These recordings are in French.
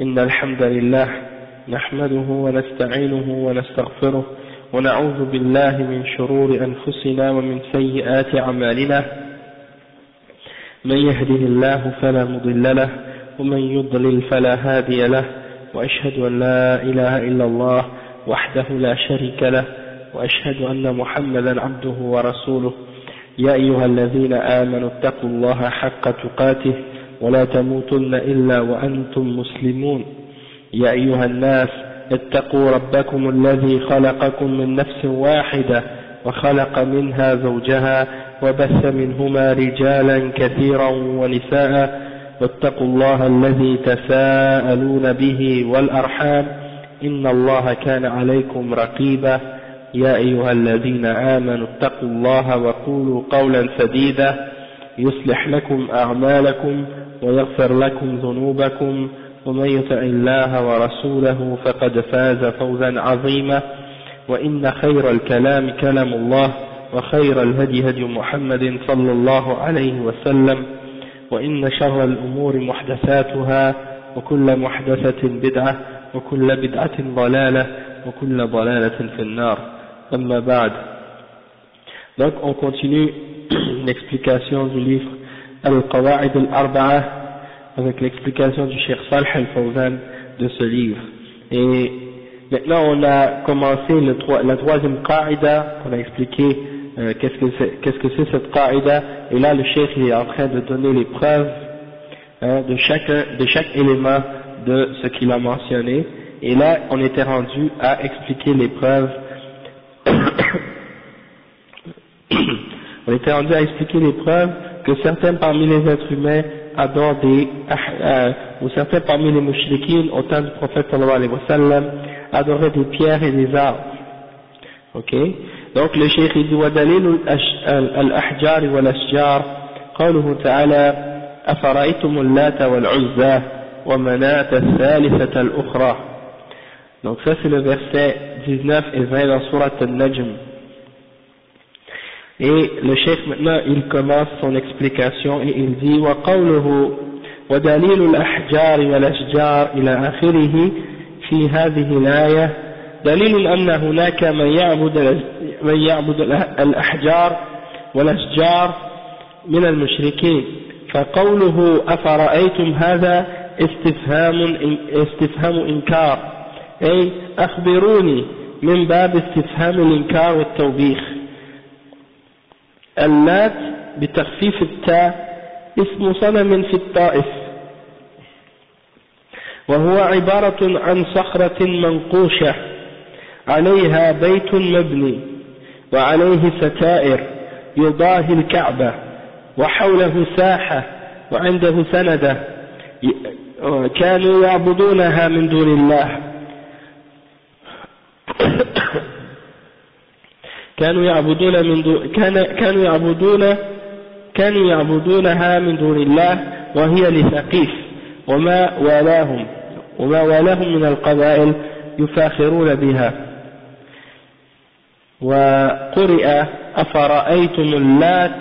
إن الحمد لله نحمده ونستعينه ونستغفره ونعوذ بالله من شرور أنفسنا ومن سيئات أعمالنا من يهده الله فلا مضل له ومن يضلل فلا هادي له وأشهد أن لا إله إلا الله وحده لا شريك له وأشهد أن محمدا عبده ورسوله يا أيها الذين آمنوا اتقوا الله حق تقاته ولا تموتن إلا وأنتم مسلمون يا أيها الناس اتقوا ربكم الذي خلقكم من نفس واحدة وخلق منها زوجها وبث منهما رجالا كثيرا ونساء واتقوا الله الذي تساءلون به والأرحام إن الله كان عليكم رقيبا يا أيها الذين آمنوا اتقوا الله وقولوا قولا سديدا يصلح لكم أعمالكم ويغفر لكم ذنوبكم ومن يطع الله ورسوله فقد فاز فوزا عظيما وإن خير الكلام كلام الله وخير الهدي هدي محمد صلى الله عليه وسلم وإن شر الأمور محدثاتها وكل محدثة بدعة وكل بدعة ضلالة وكل ضلالة في النار أما بعد. Donc on continue l'explication du livre Al-Qawa'id al-Arba'a avec l'explication du Cheikh Salih al-Fawzan de ce livre. Et maintenant on a commencé la troisième qa'ida, on a expliqué qu'est-ce que c'est cette qa'ida, et là le Cheikh est en train de donner les preuves de chaque élément de ce qu'il a mentionné, et là on était rendu à expliquer les preuves on était rendu à expliquer les preuves que certains parmi les êtres humains adorent ou certains parmi les mouchriquines au temps du prophète sallallahu alayhi wa sallam adoraient des pierres et des arbres. Ok, donc le cheikh dit ودليل الأحجار والأشجار قوله تعالى أفرأيتم اللات والعزى ومناة الثالثة الأخرى. Donc ça c'est le verset 19 et 20 dans sourate An-Najm. Et le cheikh maintenant il commence son explication et il dit وقوله ودليل الأحجار والأشجار إلى آخره في هذه الآية دليل أن هناك من يعبد الأحجار والأشجار من المشركين فقوله أفرأيتم هذا استفهام إنكار أي أخبروني من باب استفهام الإنكار والتوبيخ. اللات بتخفيف التاء اسم صنم في الطائف وهو عبارة عن صخرة منقوشة عليها بيت مبني وعليه ستائر يضاهي الكعبة وحوله ساحة وعنده سندة كانوا يعبدونها من دون الله كانوا يعبدونها من دون الله وهي لثقيف وما والاهم من القبائل يفاخرون بها. وقرئ أفرأيتم اللات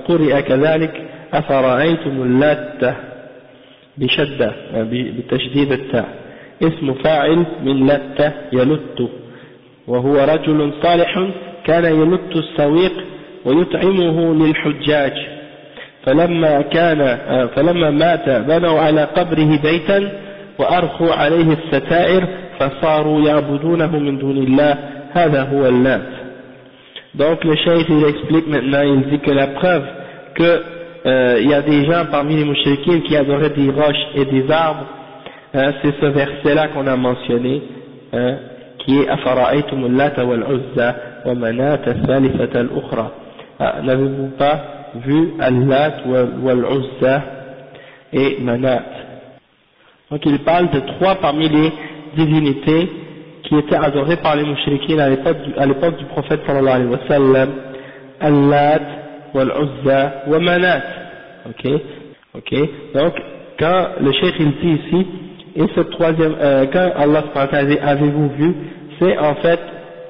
قرئ كذلك أفرأيتم اللات بشدة بتشديد التاء اسم فاعل من لت يلت وهو رجل صالح كان يلت السويق ويطعمه للحجاج فلما مات بنوا على قبره بيتا وأرخوا عليه الستائر فصاروا يعبدونه من دون الله هذا هو اللات. Donc le cheikh il explique maintenant, il dit que la preuve que il y a des gens parmi les mouchriquines qui adoraient des roches et des arbres, c'est ce verset là qu'on a mentionné, qui est أفرأيتم اللات والعزى ومناة الثالثة الأخرى. N'avez-vous pas vu Al-Lat wal-Uzza et Manat? Donc il parle de trois parmi les divinités qui étaient adorées par les mouchriquines à l'époque du prophète sallallahu alayhi wa sallam, Al-Lat wal-Uzza wa Manat. Ok. Donc quand le cheikh il dit ici, et ce troisième, quand Allah subhanahu wa ta'ala dit avez-vous vu, c'est en fait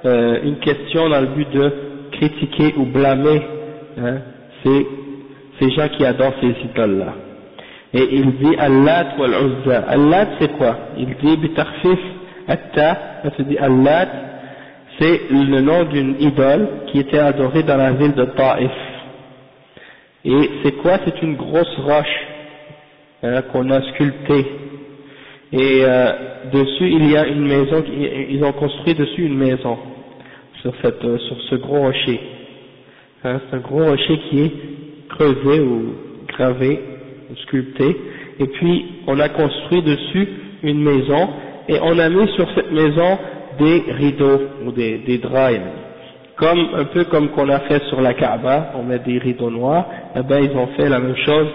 une question dans le but de critiquer ou blâmer ces gens qui adorent ces idoles-là. Et il dit Allat wal Uzza. Allat c'est quoi? Il dit Bitarfif Atta, il dit Allat, c'est le nom d'une idole qui était adorée dans la ville de Taïf. Et c'est quoi? C'est une grosse roche qu'on a sculptée. Et dessus il y a une maison, ils ont construit dessus une maison sur ce gros rocher. C'est un gros rocher qui est creusé ou gravé ou sculpté, et puis on a construit dessus une maison et on a mis sur cette maison des rideaux ou des draps, un peu comme qu'on a fait sur la Kaaba, on met des rideaux noirs. Eh ben ils ont fait la même chose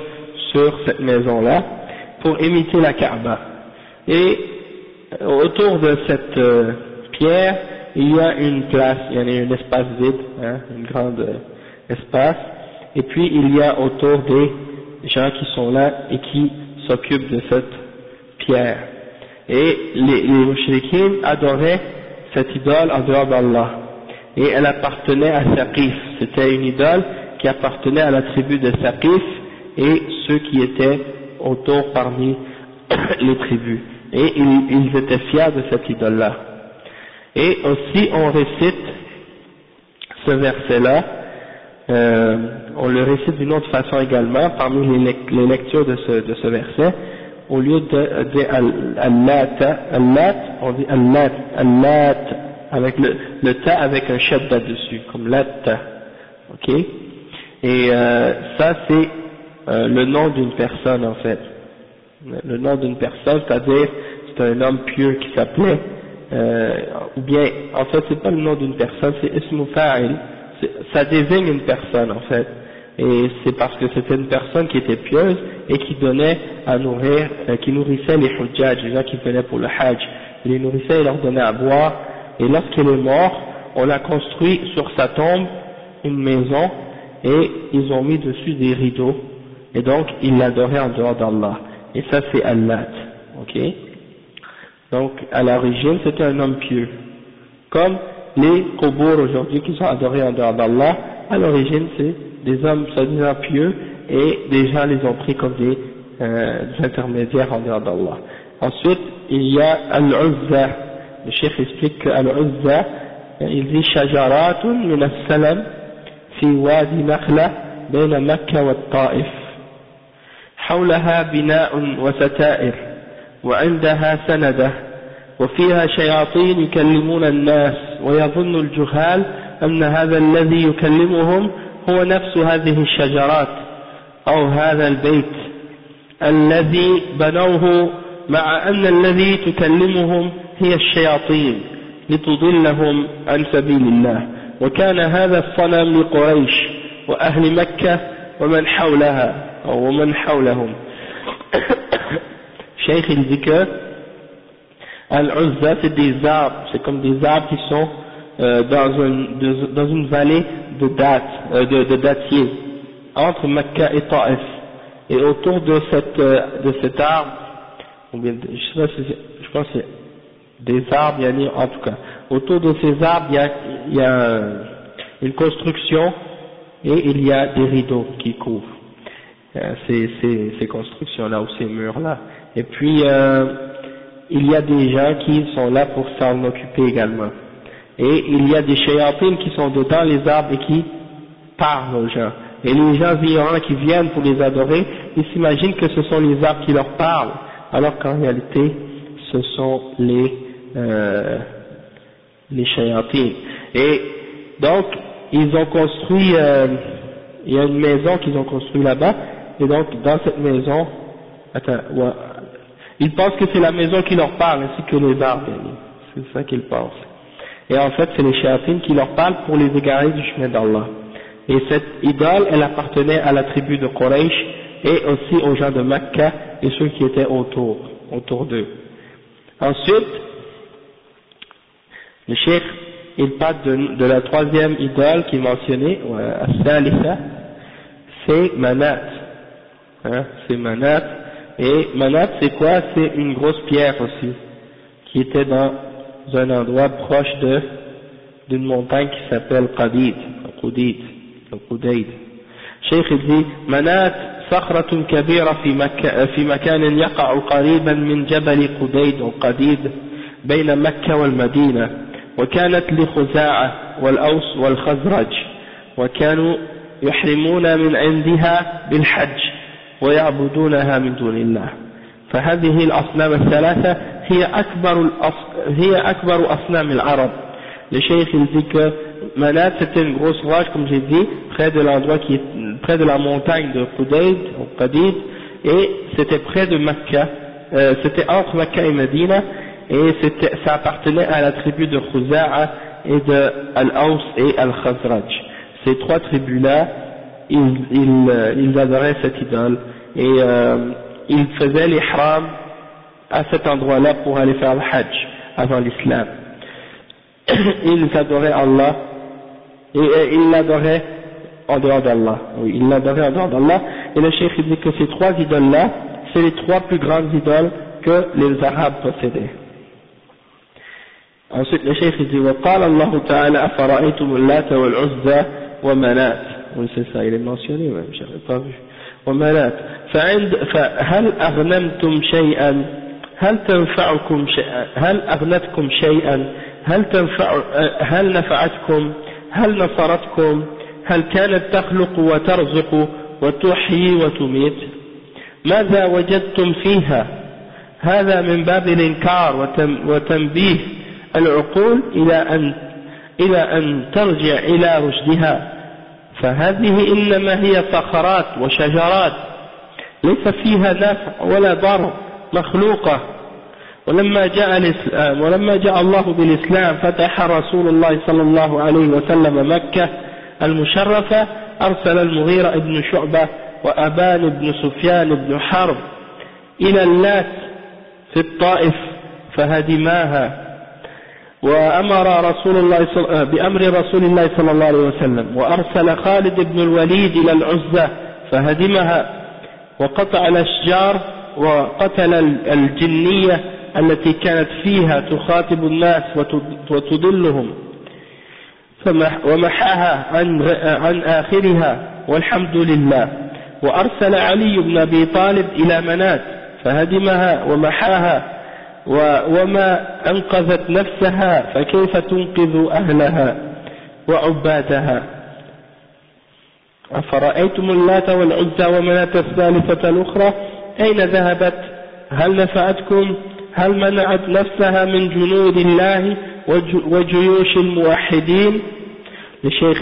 sur cette maison là pour imiter la Kaaba. Et autour de cette pierre il y a une place, il y a un espace vide, une grande espace, et puis il y a autour des gens qui sont là et qui s'occupent de cette pierre. Et les mouchriquins adoraient cette idole en dehors d'Allah, et elle appartenait à Saqif. C'était une idole qui appartenait à la tribu de Saqif et ceux qui étaient autour parmi les tribus, et ils étaient fiers de cette idole là. Et aussi on récite ce verset là, on le récite d'une autre façon également parmi les lectures de ce verset. Au lieu de dire Allat, on dit Allat avec le ta avec un shadda dessus, comme Latta, ok. Et ça c'est le nom d'une personne en fait, le nom d'une personne, c'est-à-dire c'est un homme pieux qui s'appelait, ou bien en fait c'est pas le nom d'une personne, c'est ismu fa'il, ça désigne une personne en fait. Et c'est parce que c'était une personne qui était pieuse et qui donnait à nourrir, qui nourrissait les hujjaj, les gens qui venaient pour le hajj. Il les nourrissait et leur donnait à boire. Et lorsqu'il est mort, on a construit sur sa tombe une maison et ils ont mis dessus des rideaux. Et donc, ils l'adoraient en dehors d'Allah. Et ça, c'est Allat. Ok? Donc, à l'origine, c'était un homme pieux. Comme les qubur aujourd'hui qui sont adorés en dehors d'Allah, à l'origine, c'est des hommes soi-disant pieux et des gens les ont pris comme des intermédiaires en dehors d'Allah. Ensuite, il y a Al-Uzza. Le cheikh explique que Al-Uzza, il dit Shajaratun min as-salam fi wadi Nakhla bayna Makkah wa Taif. حولها بناء وستائر وعندها سندة وفيها شياطين يكلمون الناس ويظن الجهال أن هذا الذي يكلمهم هو نفس هذه الشجرات أو هذا البيت الذي بنوه مع أن الذي تكلمهم هي الشياطين لتضلهم عن سبيل الله وكان هذا الصنم لقريش وأهل مكة ومن حولها أو ومن حولهم. Cheikh il dit que Al-Uzza c'est des arbres, c'est comme des arbres qui sont dans une vallée de dattiers entre Mecca et Taif, et autour de cet arbre, ou bien, je pense que c'est des arbres, en tout cas, autour de ces arbres il y a une construction et il y a des rideaux qui couvrent ces constructions-là ou ces murs-là. Et puis il y a des gens qui sont là pour s'en occuper également. Et il y a des shayatines qui sont dedans les arbres et qui parlent aux gens. Et les gens ignorants qui viennent pour les adorer, ils s'imaginent que ce sont les arbres qui leur parlent, alors qu'en réalité, ce sont les shayatines. Et donc, ils ont construit, il y a une maison qu'ils ont construite là-bas, et donc dans cette maison, ils pensent que c'est la maison qui leur parle, ainsi que les arbres, c'est ça qu'ils pensent. Et en fait, c'est les shayatines qui leur parlent pour les égarer du chemin d'Allah. Et cette idole, elle appartenait à la tribu de Quraysh et aussi aux gens de Mecca et ceux qui étaient autour d'eux. Ensuite, le cheikh, il parle de la troisième idole qu'il mentionnait, As-Salisa, c'est Manat. C'est Manat. Et Manat, c'est quoi? C'est une grosse pierre aussi, qui était dans un endroit proche d'une montagne qui s'appelle Qudayt. Cheikh dit, Manat, صخرة كبيرة في مكان يقع قريبا من جبل قديد أو قديد بين مكة والمدينة، وكانت لخزاعة والأوس والخزرج، وكانوا يحرمون من عندها بالحج ويعبدونها من دون الله. فهذه الأصنام الثلاثة هي أكبر أصنام العرب. Le cheikh il dit que Manat c'était une grosse roche, comme j'ai dit, près de l'endroit qui est près de la montagne de Qudayd, ou Qadid, et c'était près de Mecca, c'était entre Mecca et Medina, et ça appartenait à la tribu de Khuza'a et de Al-Aws et Al-Khazraj. Ces trois tribus-là, ils adoraient cette idole, et ils faisaient l'ihram à cet endroit-là pour aller faire le hajj avant l'islam. Ils adoraient Allah, et ils l'adoraient en dehors d'Allah. Oui, ils l'adoraient en dehors d'Allah. Et le cheikh dit que ces trois idoles-là, c'est les trois plus grandes idoles que les Arabes possédaient. Ensuite, le cheikh dit وقال الله تعالى أفرأيتم اللات والعزى ومنات. Oui, c'est ça, il est mentionné même, je n'avais pas vu. ومنات فهل أغنمتم شيئا هل تنفعكم شيئا هل أغنتكم شيئا هل نفعتكم هل نصرتكم هل كانت تخلق وترزق وتحيي وتميت ماذا وجدتم فيها؟ هذا من باب الإنكار وتنبيه العقول إلى أن ترجع إلى رشدها، فهذه إنما هي صخرات وشجرات ليس فيها نفع ولا ضر، مخلوقة. ولما جاء الله بالإسلام فتح رسول الله صلى الله عليه وسلم مكة المشرفة، أرسل المغيرة بن شعبة وأبان بن سفيان بن حرب إلى اللات في الطائف فهدماها، وأمر بأمر رسول الله صلى الله عليه وسلم، وأرسل خالد بن الوليد إلى العزة فهدمها، وقطع الأشجار وقتل الجنية التي كانت فيها تخاطب الناس وتضلهم، ومحاها عن آخرها والحمد لله. وأرسل علي بن أبي طالب إلى منات فهدمها ومحاها، وما أنقذت نفسها فكيف تنقذ أهلها وعبادها؟ أفرأيتم اللات والعزى ومناة الثالثة الأخرى أين ذهبت؟ هل نفعتكم؟ هل منعت نفسها من جنود الله وجيوش الموحدين؟ Le cheikh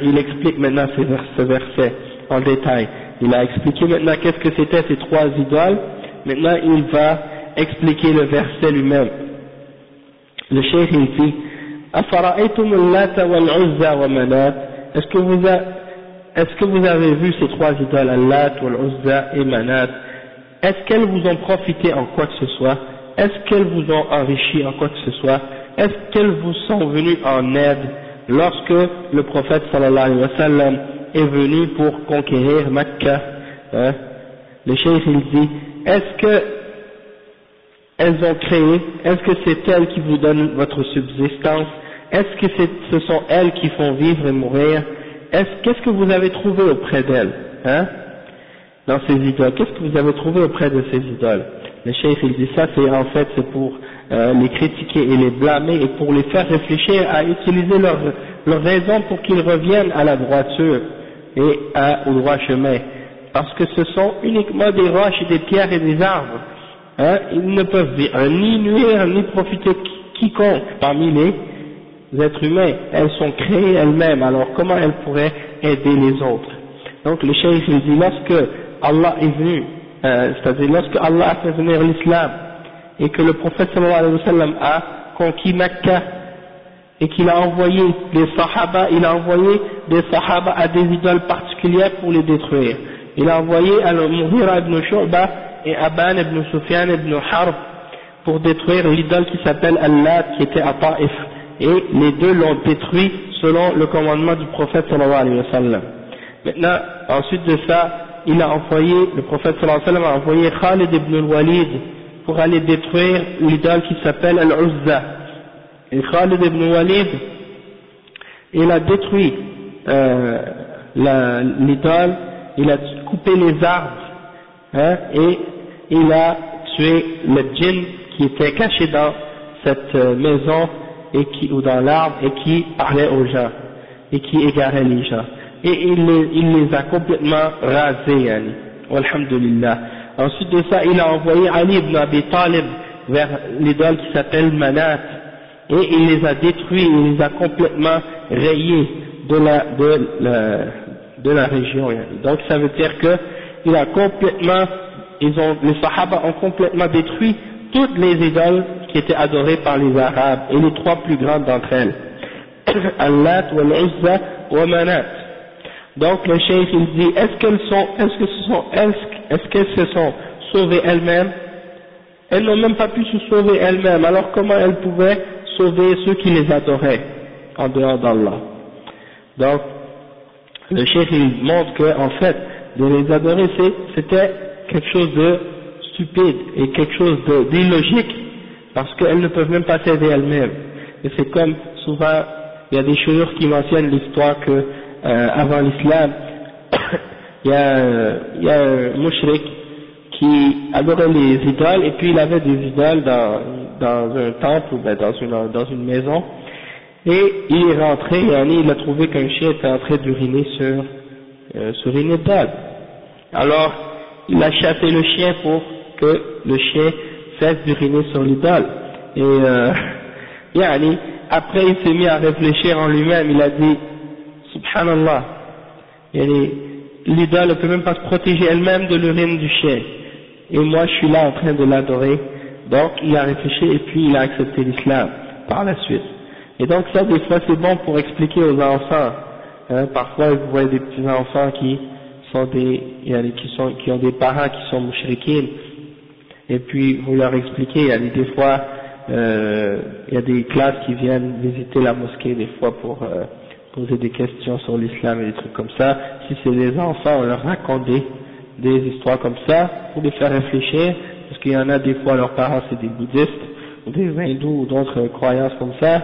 il explique maintenant ce verset en détail. Il a expliqué maintenant qu'est-ce que c'était ces trois idoles. Maintenant il va expliquer le verset lui-même. Le cheikh il dit أفرأيتم اللات والعزى ومنات. Est-ce que vous avez vu ces trois idoles, Allat, Al-Uzza et Manat? Est-ce qu'elles vous ont profité en quoi que ce soit? Est-ce qu'elles vous ont enrichi en quoi que ce soit? Est-ce qu'elles vous sont venues en aide lorsque le prophète sallallahu alayhi wa sallam est venu pour conquérir Mecca? Le cheikh il dit, est-ce que elles ont créé? Est-ce que c'est elles qui vous donnent votre subsistance? Est-ce que ce sont elles qui font vivre et mourir? Qu'est-ce que vous avez trouvé auprès d'elles, dans ces idoles? Qu'est-ce que vous avez trouvé auprès de ces idoles? Le cheikh il dit ça, c'est pour les critiquer et les blâmer et pour les faire réfléchir à utiliser leur raison pour qu'ils reviennent à la droiture et au droit chemin, parce que ce sont uniquement des roches et des pierres et des arbres, ils ne peuvent ni nuire ni profiter quiconque parmi les êtres humains. Elles sont créées elles-mêmes, alors comment elles pourraient aider les autres? Donc le cheikh il dit, lorsque Allah est venu, c'est-à-dire lorsque Allah a fait venir l'islam et que le prophète sallallahu alayhi wa sallam a conquis Mecca et qu'il a envoyé des sahaba, il a envoyé des sahaba à des idoles particulières pour les détruire. Il a envoyé Al-Mughira ibn Shu'ba et Aban ibn Sufyan ibn Harb pour détruire l'idole qui s'appelle Allah, qui était à Taif. Et les deux l'ont détruit selon le commandement du prophète sallallahu alayhi wa sallam. Maintenant, ensuite de ça, le prophète sallallahu alayhi wa sallam a envoyé Khalid ibn al-Walid pour aller détruire l'idole qui s'appelle Al-Uzza. Et Khalid ibn al-Walid, il a détruit l'idole il a coupé les arbres, hein, et il a tué le djinn qui était caché dans cette maison ou dans l'arbre et qui parlait aux gens et qui égarait les gens. Et il les a complètement rasés, yani. Walhamdulillah. Ensuite de ça, il a envoyé Ali ibn Abi Talib vers l'idole qui s'appelle Manat, et il les a détruits, il les a complètement rayés de la région. Yani. Donc ça veut dire que les Sahaba ont complètement détruit toutes les idoles qui étaient adorées par les Arabes, et les trois plus grandes d'entre elles, Al-Lat, Wal-Uzza, wa Manat. Donc le cheikh il dit, est-ce qu'elles se sont sauvées elles-mêmes? Elles n'ont même pas pu se sauver elles-mêmes, alors comment elles pouvaient sauver ceux qui les adoraient en dehors d'Allah? Donc le cheikh il montre que en fait de les adorer c'était quelque chose de stupide et quelque chose d'illogique, parce qu'elles ne peuvent même pas s'aider elles-mêmes. Et c'est comme souvent il y a des chouïrs qui mentionnent l'histoire que avant l'islam il y a un mushrik qui adorait les idoles, et puis il avait des idoles dans un temple ou dans une maison, et il est rentré et il a trouvé qu'un chien était en train d'uriner sur une idole. Alors il a chassé le chien pour que le chien cesse d'uriner sur l'idole, et après il s'est mis à réfléchir en lui-même, il a dit subhanallah, l'idole ne peut même pas se protéger elle-même de l'urine du chien, et moi je suis là en train de l'adorer. Donc il a réfléchi et puis il a accepté l'islam par la suite. Et donc ça des fois c'est bon pour expliquer aux enfants, hein. Parfois vous voyez des petits enfants qui ont des parents qui sont mouchriquines, et puis vous leur expliquez, des fois il y a des classes qui viennent visiter la mosquée des fois pour poser des questions sur l'islam et des trucs comme ça. Si c'est des enfants, on leur raconte des histoires comme ça pour les faire réfléchir, parce qu'il y en a des fois leurs parents c'est des bouddhistes ou des hindous ou d'autres croyances comme ça,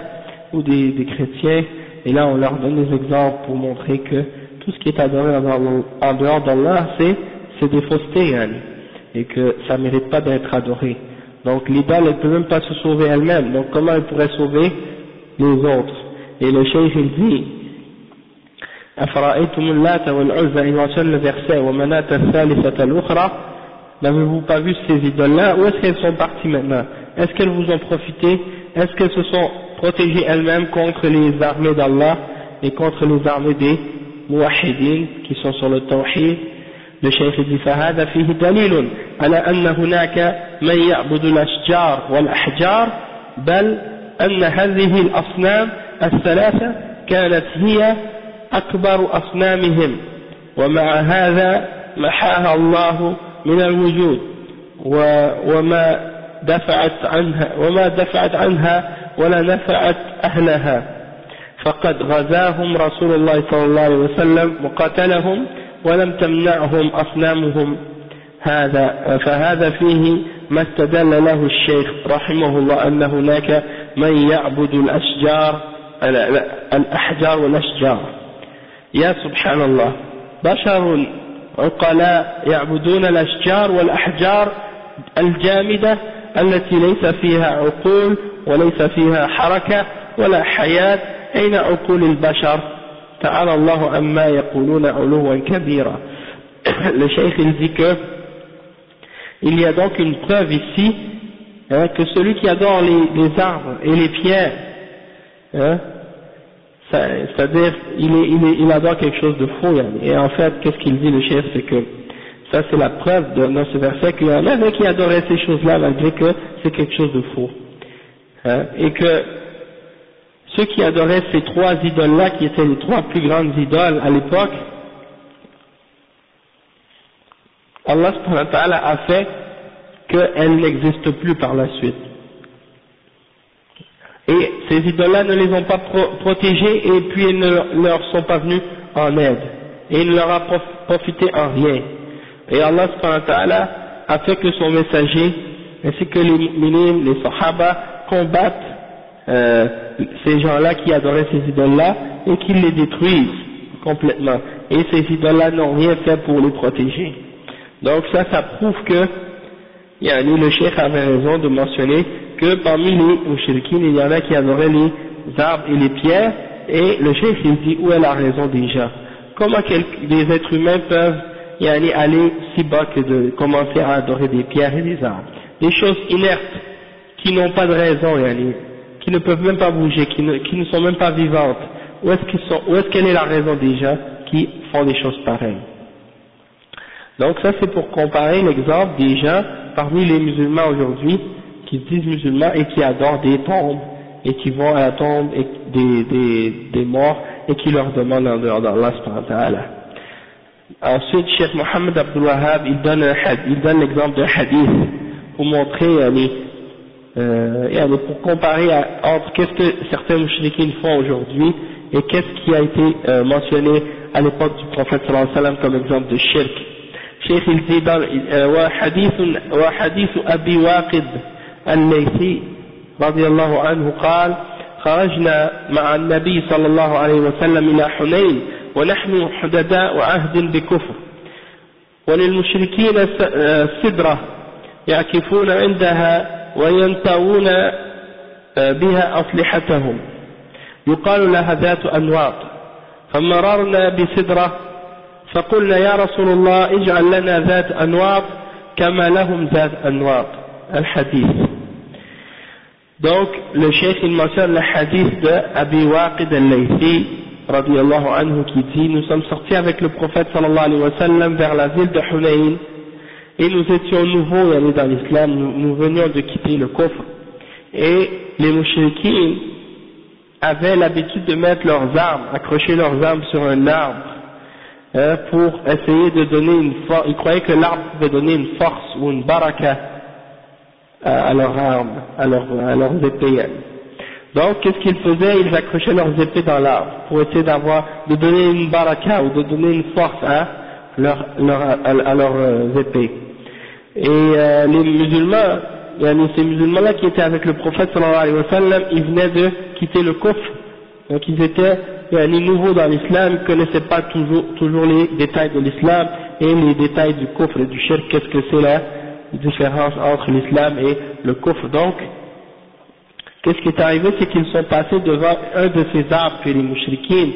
ou des chrétiens, et là on leur donne des exemples pour montrer que tout ce qui est adoré en dehors d'Allah c'est des faussetés, et que ça ne mérite pas d'être adoré. Donc l'idole elle ne peut même pas se sauver elle-même, donc comment elle pourrait sauver les autres? Et le cheikh il dit أفرأيتم اللات والعزى, il mentionne le verset ومناة الثالثة الأخرى, n'avez-vous pas vu ces idoles-là? Où est-ce qu'elles sont parties maintenant? Est-ce qu'elles vous ont profité? Est-ce qu'elles se sont protégées elles-mêmes contre les armées d'Allah et contre les armées des muwahhidin qui sont sur le tawhid? Le cheikh dit فهذا فيه دليل على أن هناك من يعبد الأشجار والأحجار بل أن هذه الأصنام الثلاثة كانت هي أكبر أصنامهم، ومع هذا محاها الله من الوجود وما دفعت عنها ولا نفعت أهلها، فقد غزاهم رسول الله صلى الله عليه وسلم وقتلهم ولم تمنعهم أصنامهم هذا. فهذا فيه ما استدل له الشيخ رحمه الله أن هناك من يعبد الأحجار والأشجار. يا سبحان الله، بشر عقلاء يعبدون الأشجار والأحجار الجامدة التي ليس فيها عقول وليس فيها حركة ولا حياة. أين عقول البشر؟ تعالى الله عما يقولون علوا كبيرا. Le cheikh il dit que il y a donc une preuve ici, que celui qui adore les arbres et les pierres, c'est-à-dire il adore quelque chose de faux, et en fait qu'est-ce qu'il dit le cheikh, c'est que ça c'est la preuve dans ce verset qu'il y en avait qui adoraient ces choses-là malgré que c'est quelque chose de faux, et que ceux qui adoraient ces trois idoles-là, qui étaient les trois plus grandes idoles à l'époque, Allah subhanahu wa ta'ala a fait qu'elles n'existent plus par la suite. Et ces idoles-là ne les ont pas protégées, et puis elles ne leur sont pas venues en aide, et il ne leur a profité en rien. Et Allah subhanahu wa ta'ala a fait que son messager, ainsi que les mu'minines, les sahaba, combattent ces gens-là qui adoraient ces idoles-là, et qu'ils les détruisent complètement. et ces idoles-là n'ont rien fait pour les protéger. Donc ça prouve que le cheikh avait raison de mentionner que parmi les mouchriquins, il y en a qui adoraient les arbres et les pierres, et le cheikh il dit où est la raison des gens. Comment les êtres humains peuvent aller si bas que de commencer à adorer des pierres et des arbres, des choses inertes qui n'ont pas de raison, qui ne peuvent même pas bouger, qui ne sont même pas vivantes. Où est-ce quelle est la raison des gens qui font des choses pareilles? Donc ça c'est pour comparer l'exemple des gens parmi les musulmans aujourd'hui qui se disent musulmans et qui adorent des tombes et qui vont à la tombe des morts et qui leur demandent en dehors d'Allah subhanahu wa ta'ala. Ensuite, Cheikh Mohammed Abdul Wahhab il donne l'exemple d'un hadith pour montrer pour comparer entre qu'est-ce que certains mouchriquins font aujourd'hui et qu'est-ce qui a été mentionné à l'époque du prophète sallallahu alayhi wa sallam comme exemple de shirk. Cheikh il dit dans وحديث أبي واقد الليثي رضي الله عنه قال خرجنا مع النبي صلى الله عليه وسلم إلى حنين ونحن حدداء عهد بكفر وللمشركين سدرة يعكفون عندها وينتوون بها أصلحتهم يقال لها ذات أنواط فمررنا بسدرة فقلنا يا رسول الله اجعل لنا ذات أنواط كما لهم ذات أنواط الحديث. Donc le cheikh il mentionne le hadith de Abi Waqid al-Laythi radiyallahu anhu qui dit nous sommes sortis avec le prophète sallallahu alayhi wa sallam vers la ville de Hunayn et nous étions nouveaux dans l'islam, nous venions de quitter le kufr et les mouchriquins avaient l'habitude de mettre leurs armes, accrocher leurs armes sur un arbre pour essayer de donner une force. Ils croyaient que l'arbre pouvait donner une force ou une baraka à leurs armes, à leurs épées. Donc qu'est-ce qu'ils faisaient? Ils accrochaient leurs épées dans l'arbre pour essayer de donner une baraka ou de donner une force à leurs épées. Et les musulmans, ces musulmans-là qui étaient avec le prophète sallallahu alayhi wa sallam, ils venaient de quitter le kufr, donc ils étaient nouveaux dans l'islam, ils ne connaissaient pas toujours les détails de l'islam et les détails du kufr et du shirk, qu'est-ce que c'est la différence entre l'islam et le kufr. Donc qu'est-ce qui est arrivé, c'est qu'ils sont passés devant un de ces arbres que les mouchriquins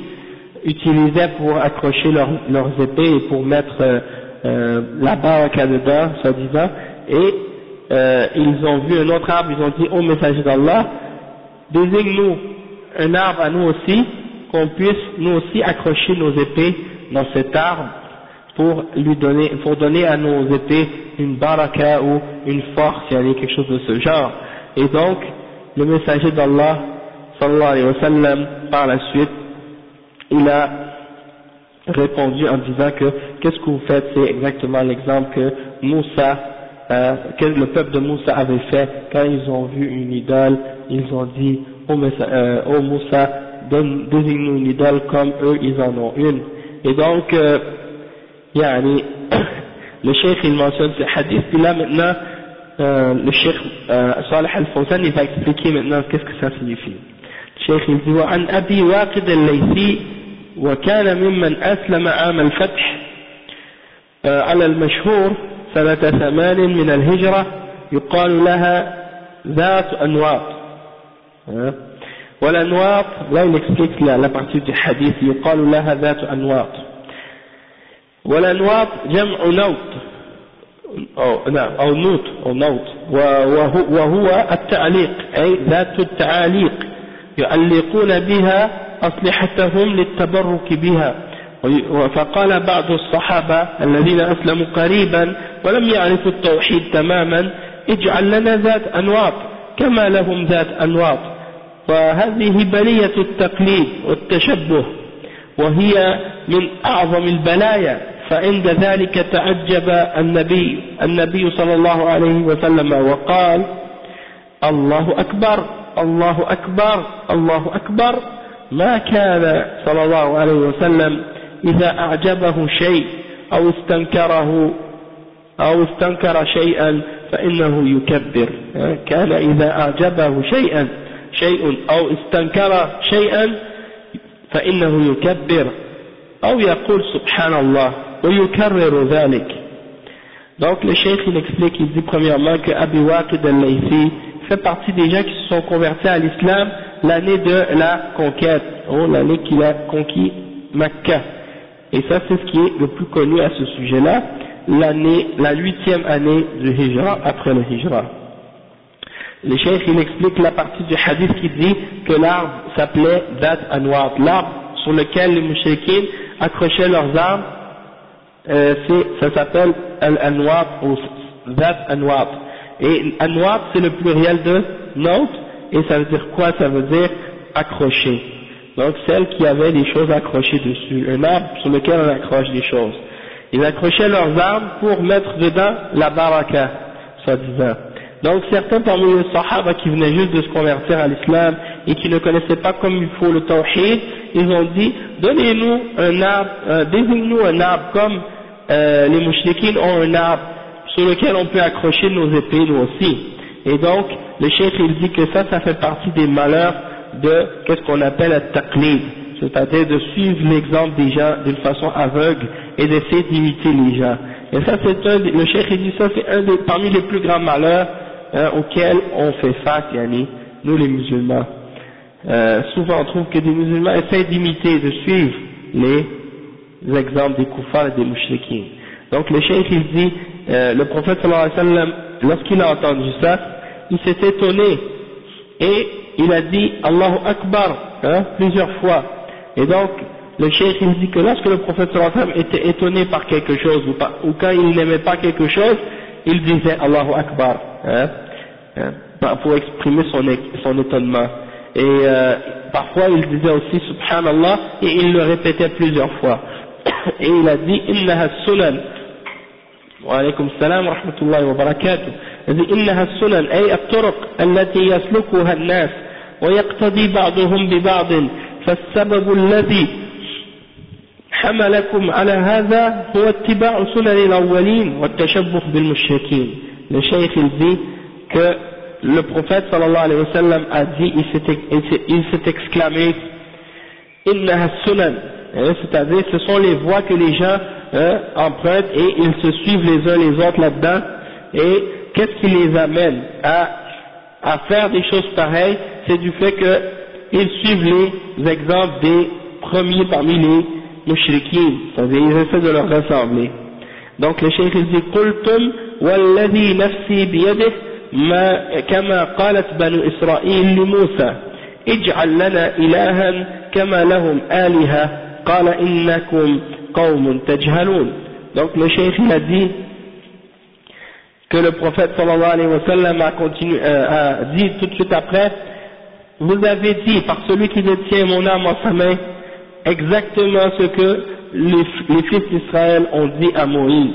utilisaient pour accrocher leurs épées et pour mettre la baraka dedans, soi-disant, et ils ont vu un autre arbre, ils ont dit ô messager d'Allah, désigne-nous un arbre à nous aussi, qu'on puisse nous aussi accrocher nos épées dans cet arbre pour donner à nos épées une baraka ou une force, quelque chose de ce genre. Et donc le messager d'Allah sallallahu alayhi wa sallam par la suite il a répondu en disant que qu'est-ce que vous faites, c'est exactement l'exemple que que le peuple de Moussa avait fait quand ils ont vu une idole. Ils ont dit ô Moussa, désigne-nous une idole comme eux ils en ont une. Et donc le cheikh il mentionne ce hadith, puis là maintenant le cheikh Salih al-Fawzan il va expliquer maintenant qu'est-ce que ça signifie. Le cheikh il dit وعن أبي واقد الليثي وكان ممن أسلم عام الفتح على المشهور سنة 8 من الهجرة يقال لها ذات أنواط. والأنواط là il explique la partie du hadith يقال لها ذات أنواط. والأنواط جمع نوط أو نوط وهو التعليق أي ذات التعاليق يعلقون بها أصلحتهم للتبرك بها. فقال بعض الصحابة الذين أسلموا قريبا ولم يعرفوا التوحيد تماما اجعل لنا ذات أنواط كما لهم ذات أنواط. وهذه بلية التقليد والتشبه وهي من أعظم البلايا. فعند ذلك تعجب النبي صلى الله عليه وسلم وقال الله أكبر الله أكبر الله أكبر. ما كان صلى الله عليه وسلم إذا أعجبه شيء أو استنكر شيئا فإنه يكبر. كان إذا أعجبه شيء أو استنكر شيئا فإنه يكبر أو يقول سبحان الله ويكرر ذلك. Donc le cheikh il explique, il dit premièrement que Abi Waqid al-Laythi fait partie des gens qui se sont convertis à l'islam l'année de la conquête, l'année qu'il a conquis Mecca. Et ça c'est ce qui est le plus connu à ce sujet-là, la 8e année du Hijra, après le Hijra. Le cheikh il explique la partie du hadith qui dit que l'arbre s'appelait Dhat Anwat, l'arbre sur lequel les mouchriquins accrochaient leurs armes, ça s'appelle Al-Anwat ou Dhat Anwat. Et Anwat c'est le pluriel de note, et ça veut dire quoi? Ça veut dire accrocher. Donc celle qui avait des choses accrochées dessus, un arbre sur lequel on accroche des choses. Ils accrochaient leurs armes pour mettre dedans la baraka, soi-disant. Donc certains parmi les sahaba qui venaient juste de se convertir à l'islam et qui ne connaissaient pas comme il faut le tawhid, ils ont dit, donnez-nous un arbre, désigne-nous un arbre comme les mouchriquines ont un arbre sur lequel on peut accrocher nos épées nous aussi. Et donc le cheikh il dit que ça fait partie des malheurs de qu'est-ce qu'on appelle le taqlid, c'est-à-dire de suivre l'exemple des gens d'une façon aveugle et d'essayer d'imiter les gens. Et ça c'est le cheikh il dit ça c'est parmi les plus grands malheurs auxquels on fait face, yani, nous les musulmans. Souvent on trouve que des musulmans essaient d'imiter, de suivre les exemples des kuffars et des mouchriquins. Donc le cheikh il dit, le prophète sallallahu alayhi wa sallam, lorsqu'il a entendu ça, il s'est étonné et il a dit Allahu Akbar plusieurs fois. Et donc le cheikh il dit que lorsque le prophète sallallahu alayhi wa sallam était étonné par quelque chose ou quand il n'aimait pas quelque chose, il disait Allahu Akbar pour exprimer son étonnement. Et parfois il disait aussi Subhanallah et il le répétait plusieurs fois. Et il a dit Innaha sunan. Wa alaykum salam wa rahmatullahi wa barakatuh. Il dit Innaha sunan ay at-turuq allati yaslukuha an-nas wa yaqtadi ba'duhum bi ba'd فالسبب الذي حملكم على هذا هو اتباع سنن الأولين والتشبه بالمشركين. Le cheikh il dit que le prophète sallallahu alayhi wa sallam a dit, il s'est exclamé Innaha sunan, c'est-à-dire ce sont les voies que les gens empruntent et ils se suivent les uns les autres là-dedans. Et qu'est-ce qui les amène à faire des choses pareilles? C'est du fait qu'ils suivent les exemples des premiers parmi les mouchriquins, c'est-à-dire ils essaient de leur ressembler. Donc le cheikh il dit قلتم والذي نفسي بيده ما كما قالت بنو إسرائيل لموسى اجعل لنا إلها كما لهم آلهة قال إنكم قوم تجهلون. Donc le cheikh il a dit que le prophète sallallahu alayhi wa sallam a dit tout de suite après, vous avez dit par celui qui détient mon âme en sa main exactement ce que les fils d'Israël ont dit à Moïse,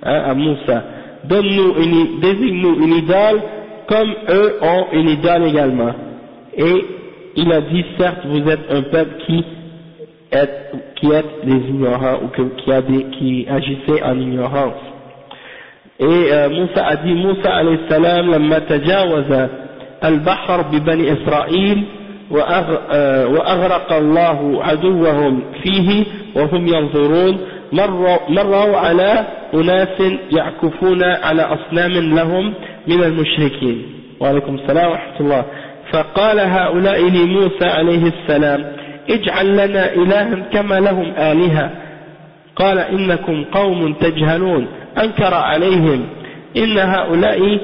à Moussa. Désigne-nous une idole comme eux ont une idole également. Et il a dit, certes, vous êtes un peuple qui êtes des ignorants ou qui agissait en ignorance. Et Moussa a dit, Moussa alayhi salam, لما تجاوز البحر ببني إسرائيل وأغرق الله عدوهم فيه وهم ينظرون مروا على أناس يعكفون على أصنام لهم من المشركين. وعليكم السلام ورحمة الله. فقال هؤلاء لموسى عليه السلام اجعل لنا إلها كما لهم آلهة قال إنكم قوم تجهلون. أنكر عليهم إن هؤلاء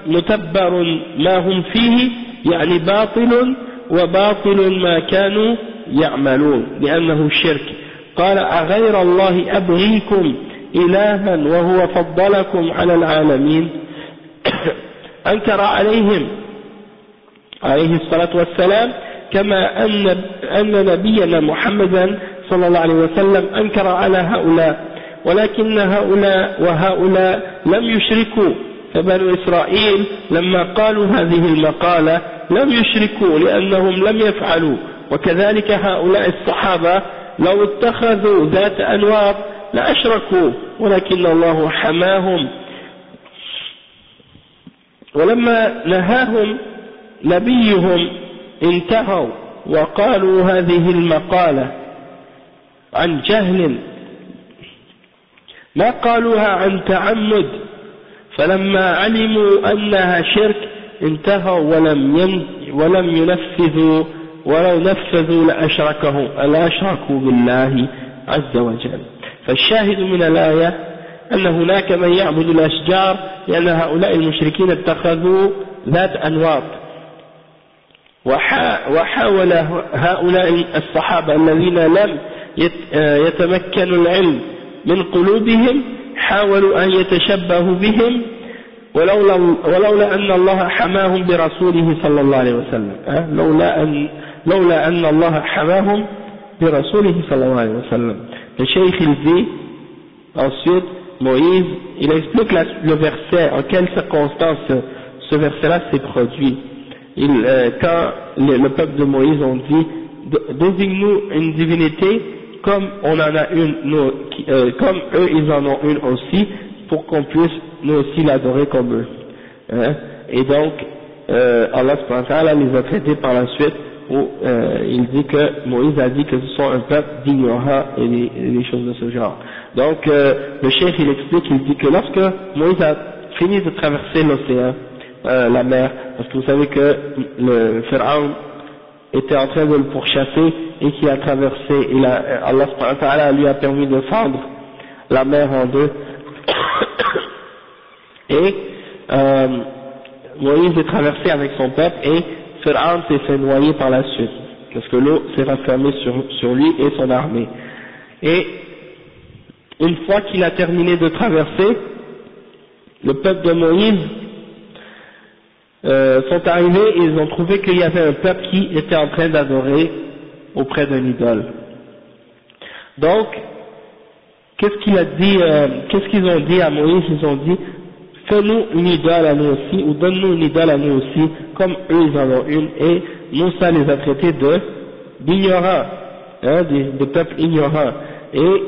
متبر ما هم فيه يعني باطل وباطل ما كانوا يعملون لأنه شرك. قال أغير الله أبغيكم إلها وهو فضلكم على العالمين. أنكر عليهم عليه الصلاة والسلام كما أن نبينا محمدا صلى الله عليه وسلم أنكر على هؤلاء ولكن هؤلاء وهؤلاء لم يشركوا. فبنو إسرائيل لما قالوا هذه المقالة لم يشركوا لأنهم لم يفعلوا. وكذلك هؤلاء الصحابة لو اتخذوا ذات أنواط لأشركوا ولكن الله حماهم. ولما نهاهم نبيهم انتهوا وقالوا هذه المقالة عن جهل ما قالوها عن تعمد فلما علموا أنها شرك انتهوا ولم ينفذوا ولو نفذوا لأشركوا بالله عز وجل. فالشاهد من الآية أن هناك من يعبد الأشجار لأن هؤلاء المشركين اتخذوا ذات أنواط، وحاول هؤلاء الصحابة الذين لم يتمكنوا العلم من قلوبهم حاولوا أن يتشبهوا بهم ولولا أن الله حماهم برسوله صلى الله عليه وسلم، لولا أن الله حماهم برسوله صلى الله عليه وسلم. Le cheikh il dit ensuite, Moïse, il explique le verset, en quelles circonstances ce verset-là s'est produit. Quand le peuple de Moïse ont dit, désigne-nous une divinité comme on en a une, comme eux ils en ont une aussi, pour qu'on puisse nous aussi l'adorer comme eux. Et donc, Allah subhanahu wa ta'ala les a traités par la suite, où il dit que Moïse a dit que ce sont un peuple d'ignorants et des choses de ce genre. Donc, le cheikh il explique, il dit que lorsque Moïse a fini de traverser l'océan, la mer, parce que vous savez que le Pharaon était en train de le pourchasser et qui a traversé, et Allah subhanahu wa ta'ala lui a permis de fendre la mer en deux. Et Moïse est traversé avec son peuple et Pharaon s'est fait noyer par la suite, parce que l'eau s'est raffermée sur lui et son armée. Et une fois qu'il a terminé de traverser, le peuple de Moïse sont arrivés et ils ont trouvé qu'il y avait un peuple qui était en train d'adorer auprès d'un idole. Donc, qu'est-ce qu'ils ont dit à Moïse? Ils ont dit, fais-nous une idole à nous aussi, ou donne-nous une idole à nous aussi, comme eux ils en ont une, et Moussa les a traités d'ignorants, de peuples ignorants. Et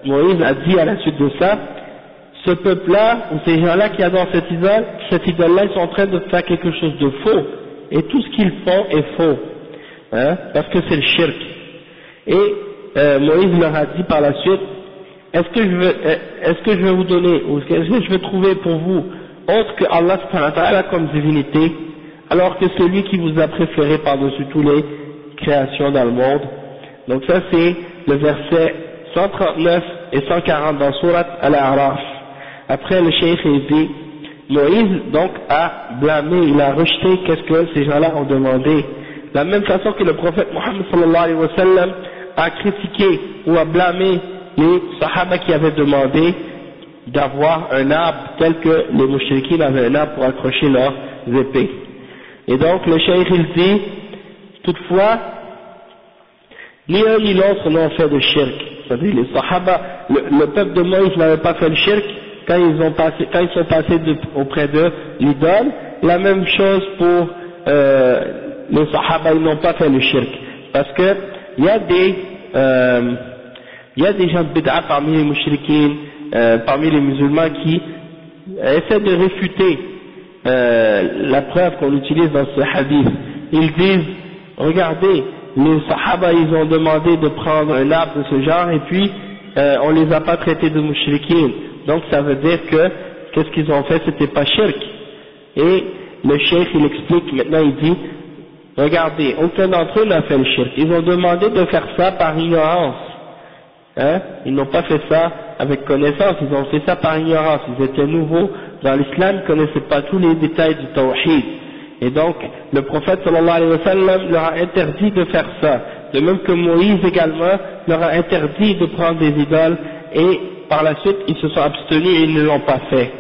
Moïse a dit à la suite de ça, ce peuple-là, ou ces gens-là qui adorent cette idole-là, ils sont en train de faire quelque chose de faux, et tout ce qu'ils font est faux, parce que c'est le shirk. Et Moïse leur a dit par la suite, est-ce que je vais vous donner, ou est-ce que je vais trouver pour vous autre que Allah subhanahu wa ta'ala comme divinité, alors que celui qui vous a préféré par-dessus toutes les créations dans le monde. Donc ça c'est le verset 139 et 140 dans Surat Al-A'raf. Après le cheikh dit, Moïse donc a blâmé, il a rejeté qu'est-ce que ces gens-là ont demandé. De la même façon que le prophète Mohammed sallallahu alayhi wa sallam a critiqué ou a blâmé les sahaba qui avaient demandé d'avoir un arbre tel que les mouchriquins avaient un arbre pour accrocher leurs épées. Et donc le cheikh il dit, toutefois, ni un ni l'autre n'ont fait de shirk. C'est-à-dire les sahaba, le peuple de Moïse n'avait pas fait le shirk quand ils sont passés auprès de l'idole. La même chose pour les sahaba, ils n'ont pas fait le shirk. Parce que il y a des gens de bid'a parmi les mouchriquins, parmi les musulmans qui essaient de réfuter la preuve qu'on utilise dans ce hadith. Ils disent, regardez, les sahaba ils ont demandé de prendre un arbre de ce genre et puis on les a pas traités de mouchriquins. Donc ça veut dire que qu'est-ce qu'ils ont fait, c'était pas shirk. Et le cheikh il explique maintenant, il dit, regardez, aucun d'entre eux n'a fait le shirk. Ils ont demandé de faire ça par ignorance. Ils n'ont pas fait ça avec connaissance, ils ont fait ça par ignorance. Ils étaient nouveaux dans l'islam, ils ne connaissaient pas tous les détails du tawhid. Et donc, le prophète sallallahu alayhi wa sallam leur a interdit de faire ça. De même que Moïse également leur a interdit de prendre des idoles et par la suite ils se sont abstenus et ils ne l'ont pas fait.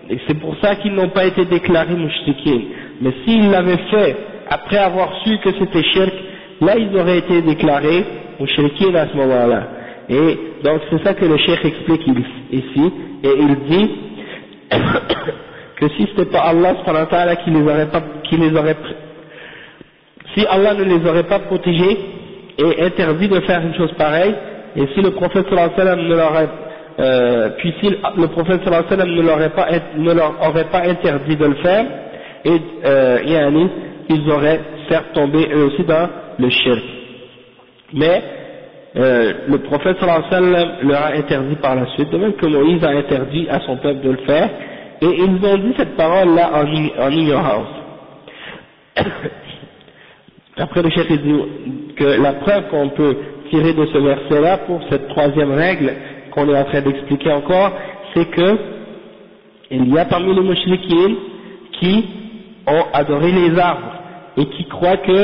Et c'est pour ça qu'ils n'ont pas été déclarés mouchriquins. Mais s'ils l'avaient fait après avoir su que c'était shirk, là ils auraient été déclarés mouchriquins à ce moment-là. Et donc c'est ça que le cheikh explique ici, et il dit que si c'était pas Allah subhanahu wa ta'ala si Allah ne les aurait pas protégés et interdit de faire une chose pareille, et si le prophète sallallahu alayhi wa sallam ne leur si le prophète sallallahu alayhi wa sallam ne leur aurait pas interdit de le faire, et ils auraient faire tomber eux aussi dans le shirk. Mais le prophète sallallahu alayhi wa sallam leur a interdit par la suite, de même que Moïse a interdit à son peuple de le faire, et ils ont dit cette parole-là en ignorance. Après le chef dit que la preuve qu'on peut tirer de ce verset-là pour cette troisième règle qu'on est en train d'expliquer encore, c'est que il y a parmi les mouchriquines qui ont adoré les arbres et qui croient que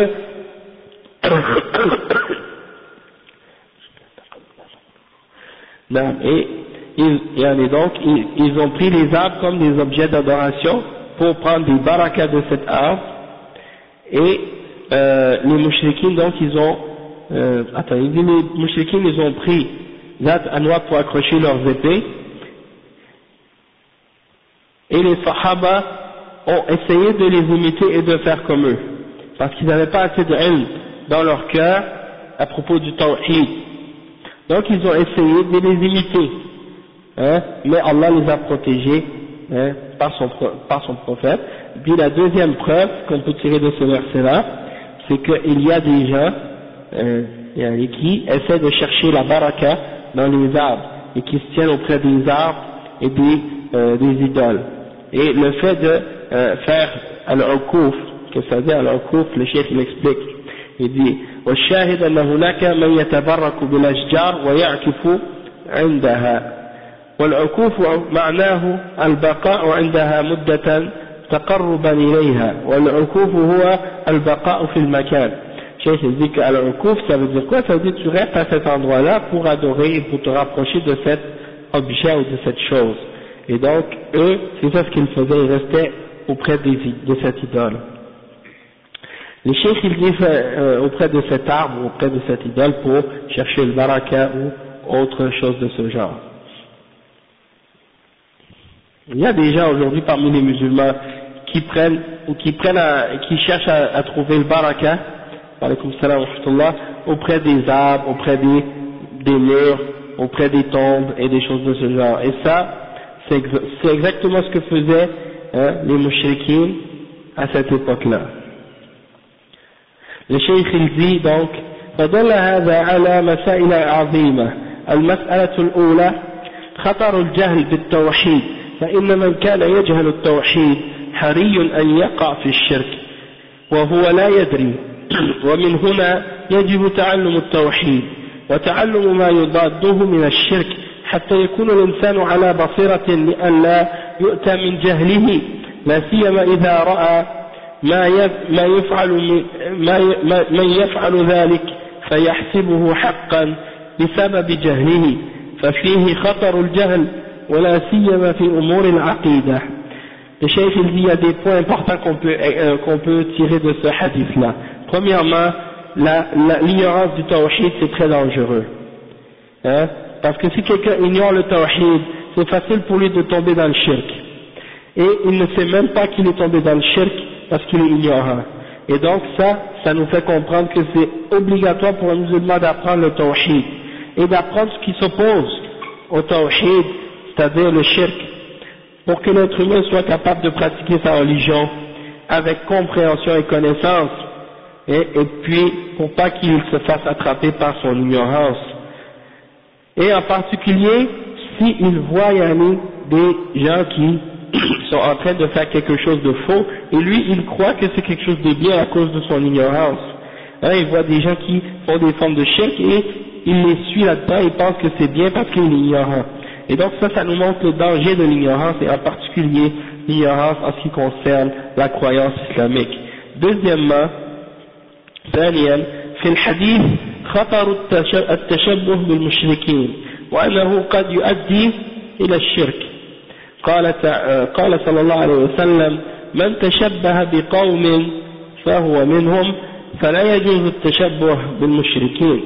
et ils ont pris les arbres comme des objets d'adoration pour prendre des barakas de cet arbre, et les mouchriquines donc ils ont les mouchriquines ils ont pris Zat Anwa pour accrocher leurs épées, et les Sahaba ont essayé de les imiter et de faire comme eux, parce qu'ils n'avaient pas assez de ilm dans leur cœur à propos du tawhid. Donc ils ont essayé de les imiter, mais Allah les a protégés par son prophète. Puis la deuxième preuve qu'on peut tirer de ce verset-là, c'est qu'il y a des gens qui essaient de chercher la baraka dans les arbres et qui se tiennent auprès des arbres et des idoles. Et le fait de faire al-uquf, que ça veut dire al-uquf, le cheikh il explique, il dit والشاهد أن هناك من يتبرك بالأشجار ويعكف عندها، والعكوف معناه البقاء عندها مدة تقربا إليها، والعكوف هو البقاء في المكان. Cheikh il dit qu'al-uquf ça veut dire quoi? Ça veut dire que tu restes à cet endroit-là pour adorer et pour te rapprocher de cet objet ou de cette chose. Et donc eux, c'est ça ce qu'ils faisaient, ils restaient auprès de cette idole. Les cheikhs ils disent auprès de cet arbre, auprès de cette idole pour chercher le baraka ou autre chose de ce genre. Il y a des gens aujourd'hui parmi les musulmans qui cherchent à trouver le baraka, alaykoum salam wa rahmatullah, auprès des arbres, auprès des murs, auprès des tombes et des choses de ce genre. Et ça, c'est exactement ce que faisaient les mouchriquines à cette époque-là. Le cheikh il dit donc فدل هذا على مسائل عظيمة. المسألة الأولى خطر الجهل بالتوحيد، فإن من كان يجهل التوحيد حري أن يقع في الشرك وهو لا يدري، ومن هنا يجب تعلم التوحيد وتعلم ما يضاده من الشرك حتى يكون الإنسان على بصيرة لئلا يؤتى من جهله، لا سيما إذا رأى من يفعل ذلك فيحسبه حقا بسبب جهله، ففيه خطر الجهل ولا سيما في أمور العقيدة. Le cheikh il dit il y a des points importants qu'on peut tirer de ce hadith-là. Premièrement, l'ignorance du tawhid c'est très dangereux, parce que si quelqu'un ignore le tawhid, c'est facile pour lui de tomber dans le shirk, et il ne sait même pas qu'il est tombé dans le shirk parce qu'il est ignorant. Et donc ça nous fait comprendre que c'est obligatoire pour un musulman d'apprendre le tawhid et d'apprendre ce qui s'oppose au tawhid, c'est-à-dire le shirk, pour que l'être humain soit capable de pratiquer sa religion avec compréhension et connaissance, et puis pour pas qu'il se fasse attraper par son ignorance. Et en particulier s'il voit des gens qui sont en train de faire quelque chose de faux, et lui il croit que c'est quelque chose de bien à cause de son ignorance. Il voit des gens qui font des formes de shirk et il les suit là-dedans, il pense que c'est bien parce qu'il est ignorant. Et donc ça nous montre le danger de l'ignorance, et en particulier l'ignorance en ce qui concerne la croyance islamique. Deuxièmement, ثانيا في الحديث خطر التشبه بالمشركين وأنه قد يؤدي إلى الشرك. قال صلى الله عليه وسلم من تشبه بقوم فهو منهم فلا يجوز التشبه بالمشركين.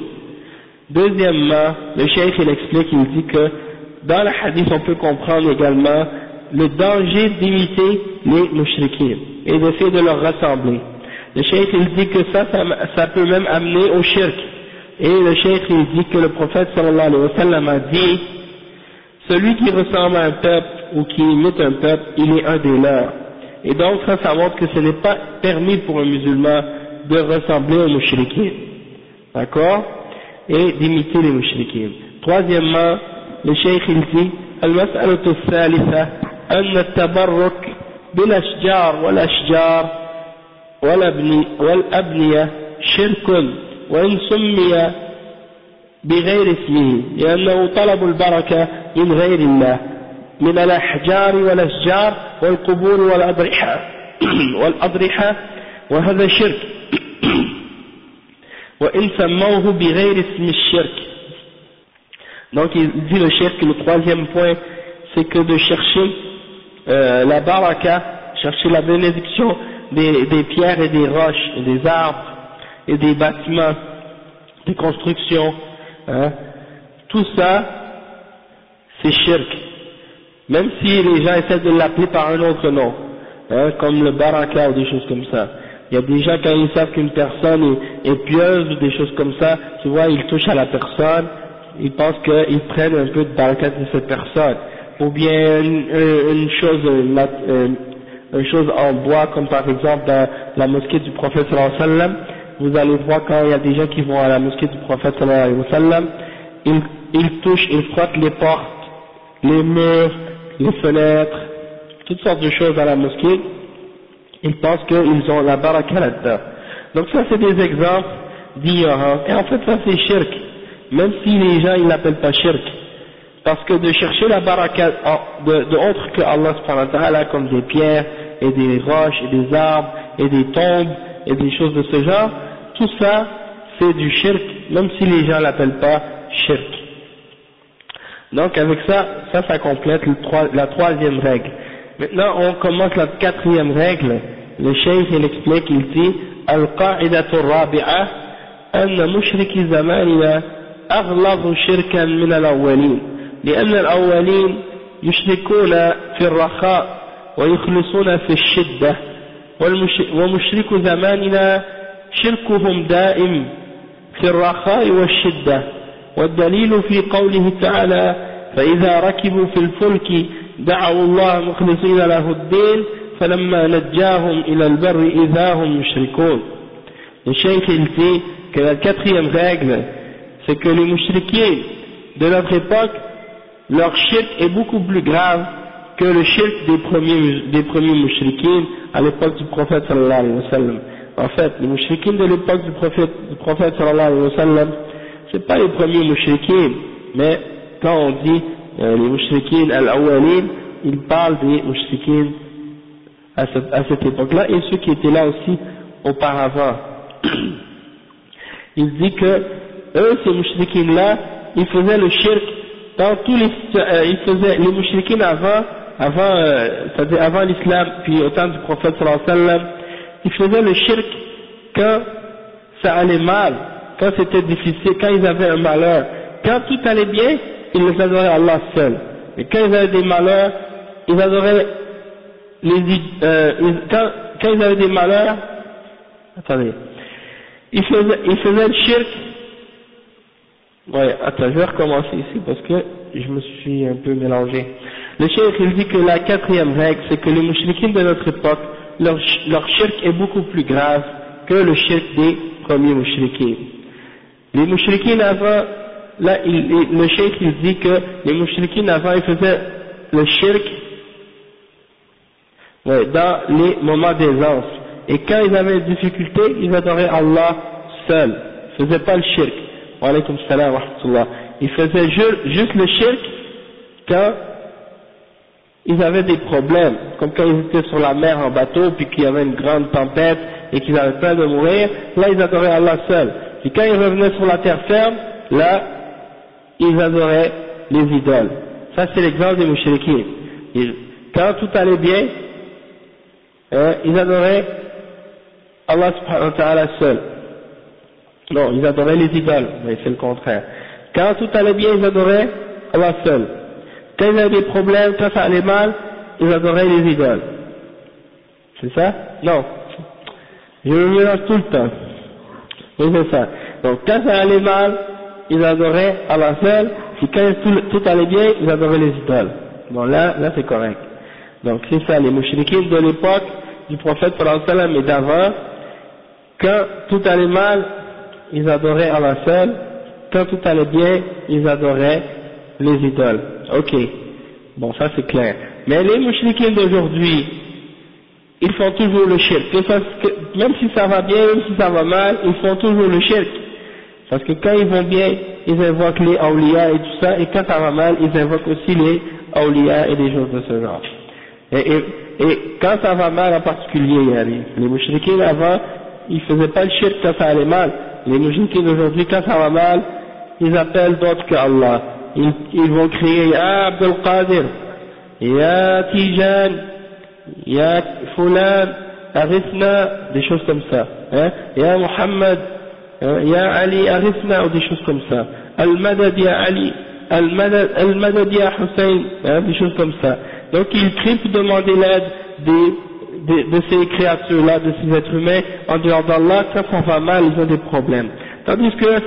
Deuxièmement, le cheikh il explique, il dit que dans le hadith on peut comprendre également le danger d'imiter les mushrikines et d'essayer de leur ressembler. Le cheikh il dit que ça peut même amener au shirk, et le cheikh il dit que le prophète sallallahu alayhi wa sallam a dit celui qui ressemble à un peuple ou qui imite un peuple, il est un des leurs. Et donc ça montre que ce n'est pas permis pour un musulman de ressembler aux mouchriquins, d'accord, et d'imiter les mouchriquins. Troisièmement, le cheikh il dit المسألة الثالثة أن التبرك بالأشجار والأشجار والأبنية شرك وإن سمي بغير اسمه لأنه طلب البركة من غير الله من الأحجار والأشجار والقبور والأضرحة وهذا شرك وإن سموه بغير اسم الشرك. Donc il dit le cheikh que le troisième point c'est que de chercher la baraka, chercher la bénédiction des pierres et des roches et des arbres et des bâtiments, des constructions, hein, tout ça c'est shirk, même si les gens essaient de l'appeler par un autre nom, hein, comme le baraka ou des choses comme ça. Il y a des gens quand ils savent qu'une personne est pieuse ou des choses comme ça, tu vois, ils touchent à la personne, ils pensent qu'ils prennent un peu de baraka de cette personne, ou bien une chose en bois, comme par exemple dans la mosquée du prophète sallallahu alayhi wa sallam. Vous allez voir quand il y a des gens qui vont à la mosquée du prophète sallallahu alayhi wa sallam, ils touchent, ils frottent les portes, les murs, les fenêtres, toutes sortes de choses à la mosquée, ils pensent qu'ils ont la baraka là-dedans. Donc ça c'est des exemples d'ignorance, et en fait ça c'est shirk, même si les gens ils l'appellent pas shirk, parce que de chercher la baraka de autre que Allah subhanahu wa ta'ala, comme des pierres et des roches et des arbres et des tombes et des choses de ce genre, tout ça c'est du shirk, même si les gens l'appellent pas shirk. Donc avec ça complète la troisième règle. Maintenant on commence la quatrième règle. Le cheikh il explique, il dit Al-Qa'idatu Rabi'a أن مشركي زماننا أغلظ شركا من الأولين لأن الأولين يشركون في الرخاء ويخلصون في الشدة ومشرك زماننا شركهم دائم في الرخاء والشدة والدليل في قوله تعالى فإذا ركبوا في الفلك دعوا الله مخلصين له الدين فلما نجاهم إلى البر إذا هم يشركون. Le cheikh il dit que la quatrième règle c'est que les mouchriquins de notre époque, leur shirk est beaucoup plus grave que le shirk des premiers mouchriquins à l'époque du prophète sallallahu alayhi wa sallam. En fait, les mouchriquins de l'époque du prophète sallallahu alayhi wa sallam, c'est pas les premiers mouchriquins, mais quand on dit les mouchriquins al-awwalin, ils parlent des mouchriquins à cette époque-là et ceux qui étaient là aussi auparavant. Il dit que eux, ces mouchriquins-là, ils faisaient le shirk dans tous les mouchriquins c'est-à-dire avant l'islam, puis au temps du prophète sallallahu alayhi wa sallam, ils faisaient le shirk quand ça allait mal, quand c'était difficile, quand ils avaient un malheur. Quand tout allait bien, ils les adoraient Allah seul. Et quand ils avaient des malheurs, ils adoraient quand ils avaient des malheurs, attendez, ils faisaient le shirk. Ouais, attends, je vais recommencer ici parce que je me suis un peu mélangé. Le cheikh il dit que la quatrième règle, c'est que les mouchriquins de notre époque, leur shirk est beaucoup plus grave que le shirk des premiers mouchriquins. Les mouchriquins avant, là, le cheikh il dit que les mouchriquins avant, ils faisaient le shirk dans les moments d'aisance. Et quand ils avaient des difficultés, ils adoraient Allah seul. Ils ne faisaient pas le shirk. Wa alaykum salam wa rahmatullah. Ils faisaient juste le shirk quand ils avaient des problèmes, comme quand ils étaient sur la mer en bateau, puis qu'il y avait une grande tempête et qu'ils avaient peur de mourir, là ils adoraient Allah seul. Puis quand ils revenaient sur la terre ferme, là ils adoraient les idoles. Ça c'est l'exemple des mouchriquins. Quand tout allait bien, ils adoraient Allah subhanahu wa ta'ala seul. Non, ils adoraient les idoles, mais c'est le contraire. Quand tout allait bien, ils adoraient Allah seul. Quand ils avaient des problèmes, quand ça allait mal, ils adoraient les idoles. C'est ça? Non. Je me mélange tout le temps. Oui, c'est ça. Donc quand ça allait mal, ils adoraient Allah seul, puis quand tout allait bien, ils adoraient les idoles. Bon là c'est correct. Donc c'est ça, les mouchriquins de l'époque du prophète sallallahu alayhi wa sallam et d'avant, Quand tout allait mal, ils adoraient Allah seul. Quand tout allait bien, ils adoraient les idoles. Ok, bon ça c'est clair. Mais les mouchriquins d'aujourd'hui, ils font toujours le shirk. Même si ça va bien, même si ça va mal, ils font toujours le shirk. Parce que quand ils vont bien, ils invoquent les awliya et tout ça, et quand ça va mal, ils invoquent aussi les awliya et des choses de ce genre. Et quand ça va mal en particulier, les mouchriquins avant, ils faisaient pas le shirk quand ça allait mal. Les mouchriquins d'aujourd'hui, quand ça va mal, ils appellent d'autres qu'Allah. Ils vont crier Ya Abdul Qadir, Ya Tijan, Ya Fulan, Arithna, des choses comme ça. Hein? Ya Muhammad, Ya Ali, Arithna, ou des choses comme ça. Al-Madad Ya Ali, Al-Madad Ya Hussein, hein? Des choses comme ça. Donc ils crient pour demander l'aide de ces créatures-là, de ces êtres humains, en dehors d'Allah. Quand ça va mal, ils ont des problèmes. Tandis que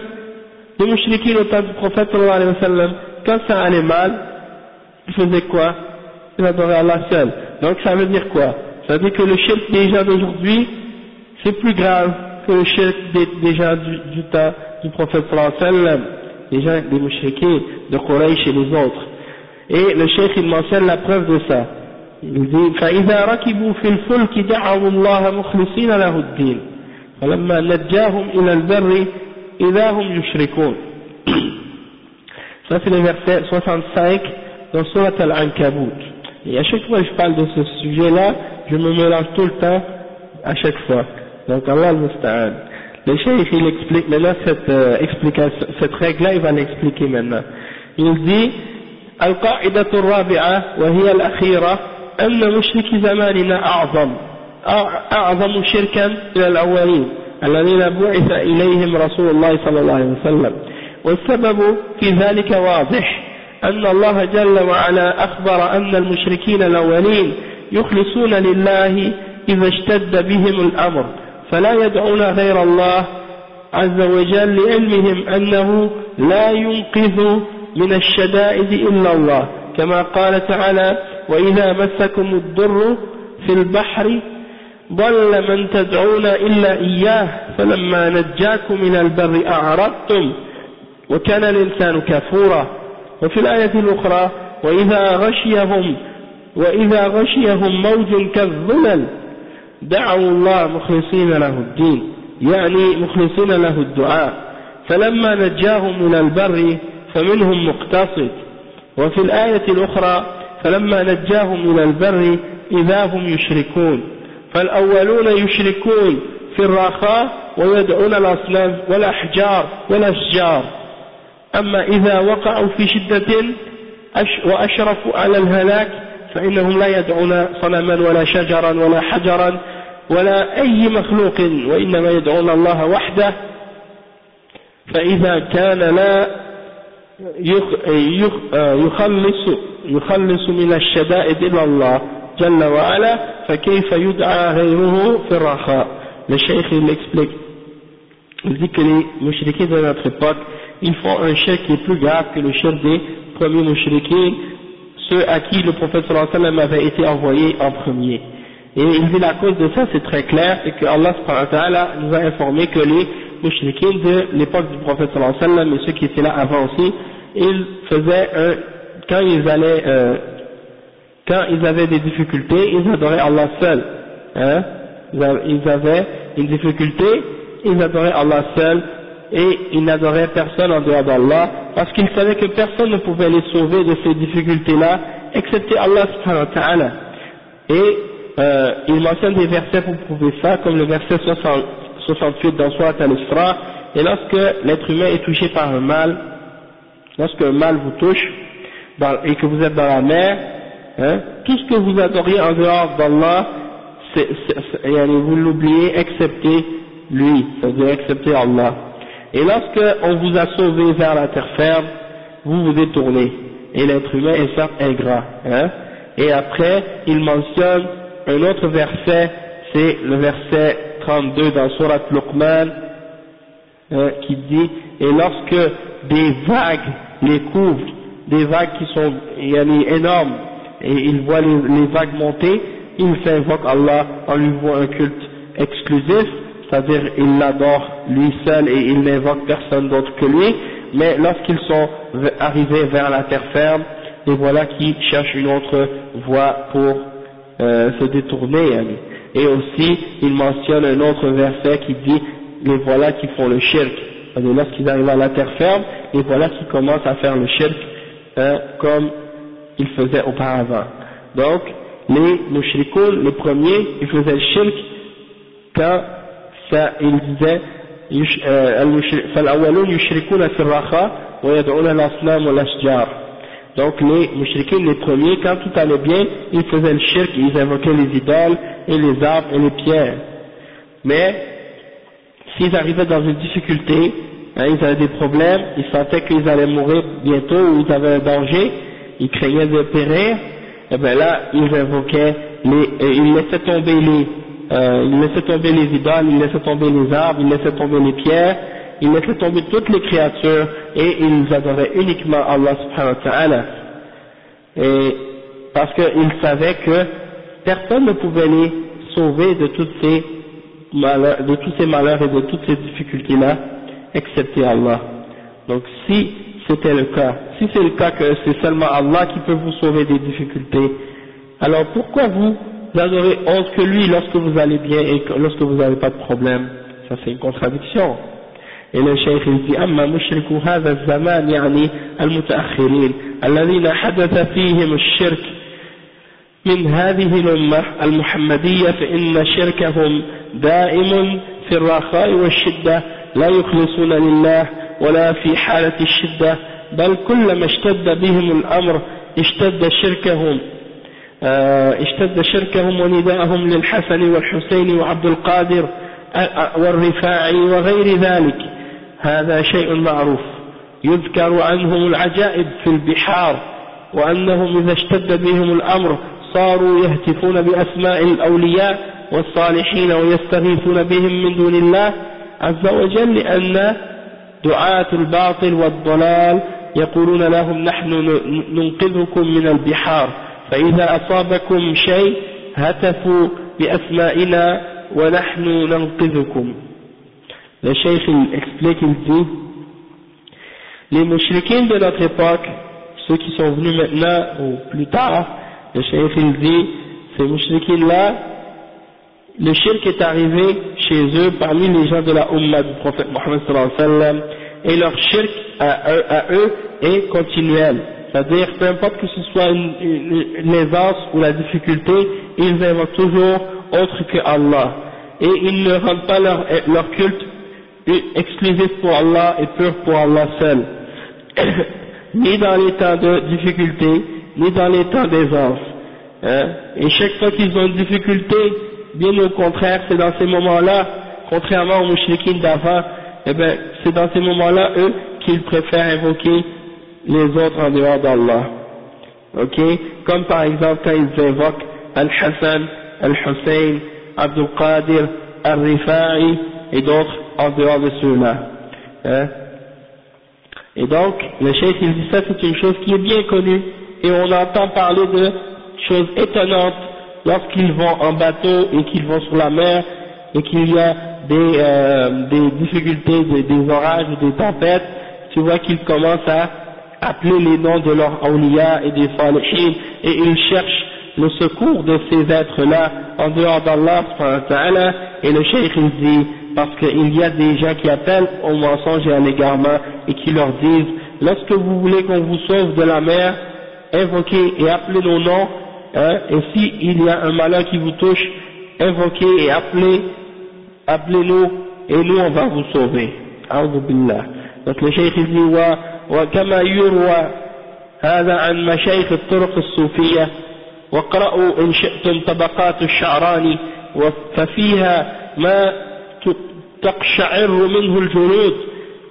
les mouchriquins au temps du prophète sallallahu alayhi wa sallam, quand ça allait mal, ils faisaient quoi? Ils adoraient Allah seul. Donc ça veut dire quoi? Ça veut dire que le shirk des gens d'aujourd'hui, c'est plus grave que le shirk des gens du temps du prophète sallallahu alayhi wa sallam, les gens des mouchriquins, de Quraysh et les autres. Et le cheikh il mentionne la preuve de ça. Il dit فإذا ركبوا في الفلك دعوا الله مخلصين له الدين فلما نجاهم إلى البر إذا هم يشركون. Ça c'est le verset 65 dans Surat Al-Ankabut. Et à chaque fois que je parle de ce sujet-là, je me mélange tout le temps, à chaque fois. Donc Allah al-Musta'an. Le cheikh il explique maintenant cette règle-là, il va l'expliquer maintenant. Il dit القاعدة الرابعة وهي الأخيرة أن مشرك زماننا أعظم شركا من الأولين الذين بعث إليهم رسول الله صلى الله عليه وسلم. والسبب في ذلك واضح أن الله جل وعلا أخبر أن المشركين الأولين يخلصون لله إذا اشتد بهم الأمر فلا يدعون غير الله عز وجل لعلمهم أنه لا ينقذ من الشدائد إلا الله كما قال تعالى وإذا مسكم الضر في البحر ضل من تدعون إلا إياه فلما نجاكم من البر أعرضتم وكان الإنسان كفورا. وفي الآية الأخرى وإذا غشيهم موج كالظلل دعوا الله مخلصين له الدين يعني مخلصين له الدعاء فلما نجاهم من البر فمنهم مقتصد. وفي الآية الأخرى فلما نجاهم من البر إذا هم يشركون. فالأولون يشركون في الرخاء ويدعون الأصنام والأحجار والأشجار أما إذا وقعوا في شدة وأشرفوا على الهلاك فإنهم لا يدعون صنما ولا شجرا ولا حجرا ولا أي مخلوق وإنما يدعون الله وحده فإذا كان لا يخلص من الشدائد إلا الله جل وعلا فكيف يدعى غيره في الرخاء. Le cheikh il explique, il dit que les mouchriquins de notre époque ils font un shirk qui est plus grave que le shirk des premiers mouchriquins, ceux à qui le prophète sallallahu alayhi wa sallam avait été envoyé en premier. Et il dit la cause de ça c'est très clair, c'est que Allah subhanahu wa ta'ala nous a informé que les mouchriquins de l'époque du prophète sallallahu alayhi wa sallam et ceux qui étaient là avant aussi, ils faisaient quand ils avaient des difficultés, ils adoraient Allah seul. Hein? Ils avaient une difficulté, ils adoraient Allah seul et ils n'adoraient personne en dehors d'Allah parce qu'ils savaient que personne ne pouvait les sauver de ces difficultés-là excepté Allah subhanahu wa ta'ala. Et il mentionne des versets pour prouver ça, comme le verset 68 dans Surat Al-Isra. Et lorsque l'être humain est touché par un mal, lorsque un mal vous touche et que vous êtes dans la mer, hein, tout ce que vous adoriez en dehors d'Allah, vous l'oubliez excepté lui, c'est-à-dire excepté Allah. Et lorsque on vous a sauvé vers la terre ferme, vous vous détournez. Et l'être humain est certes ingrat. Hein. Et après, il mentionne un autre verset, c'est le verset 32 dans Surat Luqman, qui dit, et lorsque des vagues les couvrent, des vagues qui sont énormes, et il voit les vagues monter, il fait invoque Allah en lui vouant un culte exclusif, c'est-à-dire il l'adore lui seul et il n'invoque personne d'autre que lui, mais lorsqu'ils sont arrivés vers la terre ferme, les voilà qui cherchent une autre voie pour se détourner. Et aussi, il mentionne un autre verset qui dit, les voilà qui font le shirk. Lorsqu'ils arrivent à la terre ferme, les voilà qui commencent à faire le shirk comme ils faisaient auparavant. Donc, les mushrikoun, les premiers, ils faisaient le shirk quand ça, ils disaient فالأولون يشركون في الرخاء ويدعون الأصنام والأشجار. Donc les mushrikins, les premiers, quand tout allait bien, ils faisaient le shirk, ils invoquaient les idoles et les arbres et les pierres. Mais s'ils arrivaient dans une difficulté, ils avaient des problèmes, ils sentaient qu'ils allaient mourir bientôt ou ils avaient un danger, ils craignaient de périr, et bien là ils invoquaient ils laissaient tomber les idoles, ils laissaient tomber les arbres, ils laissaient tomber les pierres, ils laissaient tomber toutes les créatures et ils adoraient uniquement Allah subhanahu wa ta'ala. Et parce qu'ils savaient que personne ne pouvait les sauver de tous ces malheurs et de toutes ces difficultés-là, excepté Allah. Donc si c'était le cas, si c'est le cas que c'est seulement Allah qui peut vous sauver des difficultés, alors pourquoi vous adorez autre que lui lorsque vous allez bien et lorsque vous n'avez pas de problème? Ça c'est une contradiction. Et le cheikh il dit أما مشركو هذا الزمان يعني المتأخرين الذين حدث فيهم الشرك من هذه الأمة المحمدية فإن شركهم دائم في الرخاء والشدة لا يخلصون لله ولا في حالة الشدة بل كلما اشتد بهم الأمر اشتد شركهم ونداءهم للحسن والحسين وعبد القادر والرفاعي وغير ذلك. هذا شيء معروف يذكر عنهم العجائب في البحار وأنهم إذا اشتد بهم الأمر صاروا يهتفون بأسماء الأولياء والصالحين ويستغيثون بهم من دون الله عز وجل لأن دعاة الباطل والضلال يقولون لهم نحن ننقذكم من البحار فإذا أصابكم شيء هتفوا بأسمائنا ونحن ننقذكم. Le cheikh il explique, il dit, les mushrikins de notre époque, ceux qui sont venus maintenant ou plus tard, le cheikh il dit, ces mushrikins là, le shirk est arrivé chez eux parmi les gens de la Ummah du prophète Mohammed sallallahu alayhi wa sallam, et leur shirk à eux est continuel. C'est-à-dire, peu importe que ce soit l'aisance ou la difficulté, ils invoquent toujours autre que Allah. Et ils ne rendent pas leur culte exclusif pour Allah et pur pour Allah seul. Ni dans les temps de difficulté, ni dans les temps d'aisance. Et chaque fois qu'ils ont une difficulté, bien au contraire, c'est dans ces moments-là, contrairement aux mouchriquines d'avant, eh ben, c'est dans ces moments-là, eux, qu'ils préfèrent invoquer les autres en dehors d'Allah. Ok? Comme par exemple quand ils invoquent Al-Hassan, Al-Hussein, Abdul Qadir, Al-Rifa'i et d'autres en dehors de ceux-là. Et donc, le cheikh il dit ça, c'est une chose qui est bien connue et on entend parler de choses étonnantes lorsqu'ils vont en bateau et qu'ils vont sur la mer et qu'il y a des difficultés, des orages, des tempêtes, tu vois qu'ils commencent à appeler les noms de leurs awliya et des salihin et ils cherchent le secours de ces êtres-là en dehors d'Allah subhanahu wa ta'ala. Et le cheikh il dit, parce qu'il y a des gens qui appellent au mensonge et à l'égarement et qui leur disent, lorsque vous voulez qu'on vous sauve de la mer, invoquez et appelez nos noms, et si il y a un malheur qui vous touche, invoquez et appelez-nous et nous on va vous sauver. A'udhu billah. Donc le cheikh il dit, وكما يروى هذا عن مشايخ الطرق الصوفية واقرأوا إن شئتم طبقات الشعراني ففيها ما تقشعر منه الجلود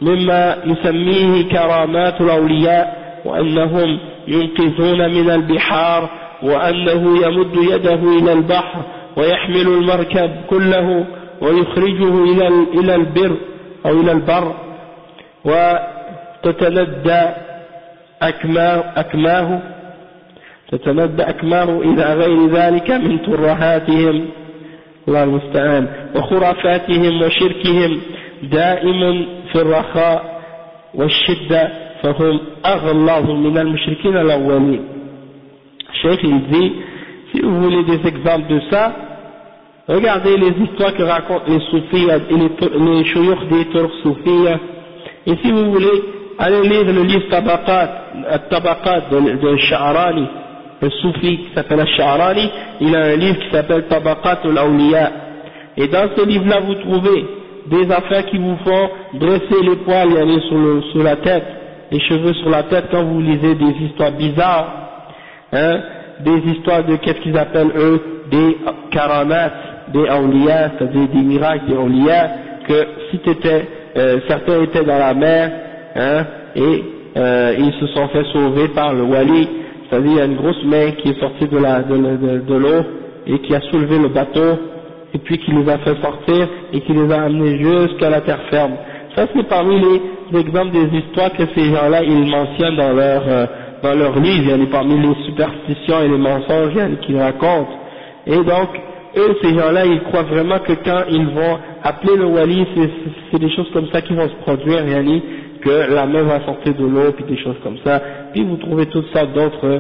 مما يسميه كرامات الأولياء وأنهم ينقذون من البحار وأنه يمد يده إلى البحر ويحمل المركب كله ويخرجه إلى البر أو إلى البر وتتندى أكماه إلى غير ذلك من ترهاتهم الله المستعان وخرافاتهم وشركهم دائم في الرخاء والشدة فهم أغلظ من المشركين الأولين. Cheikh il dit, si vous voulez des exemples de ça, regardez les histoires que racontent les soufis et les shuyukh des Turcs soufis, et si vous voulez, allez lire le livre Tabaqat de Sha'rani, le soufi qui s'appelle Al-Sha'rani, il a un livre qui s'appelle Tabaqat al-Awliya, et dans ce livre-là vous trouvez des affaires qui vous font dresser les poils et aller sur la tête, les cheveux sur la tête quand vous lisez des histoires bizarres, hein, des histoires de qu'est-ce qu'ils appellent eux, des karamat, des awliya, c'est-à-dire des miracles des awliya, que si certains étaient dans la mer, hein, et ils se sont fait sauver par le wali, c'est-à-dire il y a une grosse main qui est sortie de l'eau et qui a soulevé le bateau et puis qui les a fait sortir et qui les a amenés jusqu'à la terre ferme. Ça c'est parmi les exemples des histoires que ces gens-là ils mentionnent dans leur livre, il y a parmi les superstitions et les mensonges qu'ils racontent. Et donc eux ces gens-là ils croient vraiment que quand ils vont appeler le wali c'est des choses comme ça qui vont se produire, yani que la main va sortir de l'eau puis des choses comme ça. Puis vous trouvez toutes sortes d'autres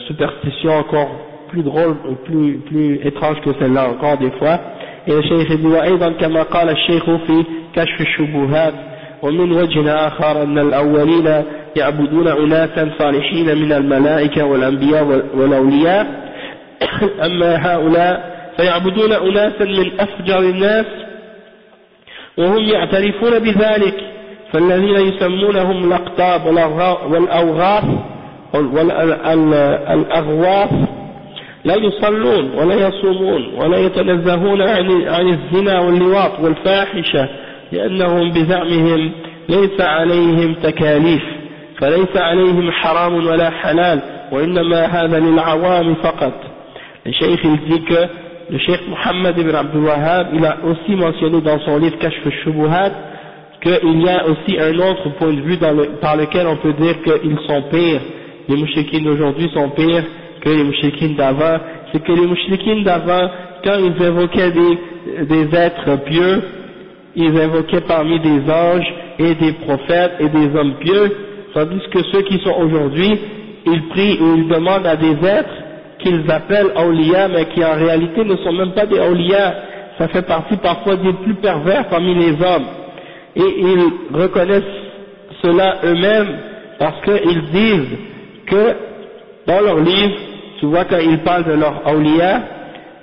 superstitions encore plus drôles, plus étranges que celle-là encore des fois. Et le Cheikh dit وأيضا كما قال الشيخ في كشف الشبهات ومن وجه آخر أن الأولين يعبدون أناسا صالحين من الملائكة والأنبياء والأولياء أما هؤلاء فيعبدون أناسا من أفجر الناس وهم يعترفون بذلك فالذين يسمونهم الأقطاب والأوغاث والأغواث لا يصلون ولا يصومون ولا يتنزهون عن الزنا واللواط والفاحشة لأنهم بزعمهم ليس عليهم تكاليف فليس عليهم حرام ولا حلال وإنما هذا للعوام فقط. Le Cheikh il dit que le Cheikh Mohammed ibn Abdul Wahhab il a aussi mentionné dans son livre Kashf al-Shubuhat qu'il y a aussi un autre point de vue par lequel on peut dire qu'ils sont pires, les mouchriquines d'aujourd'hui sont pires que les mouchriquines d'avant. C'est que les mouchriquines d'avant, quand ils invoquaient des êtres pieux, ils invoquaient parmi des anges et des prophètes et des hommes pieux, tandis que ceux qui sont aujourd'hui, ils prient ou ils demandent à des êtres qu'ils appellent awliya, mais qui en réalité ne sont même pas des awliya. Ça fait partie parfois des plus pervers parmi les hommes. Et ils reconnaissent cela eux-mêmes parce qu'ils disent que dans leur livre, tu vois quand ils parlent de leur awliya,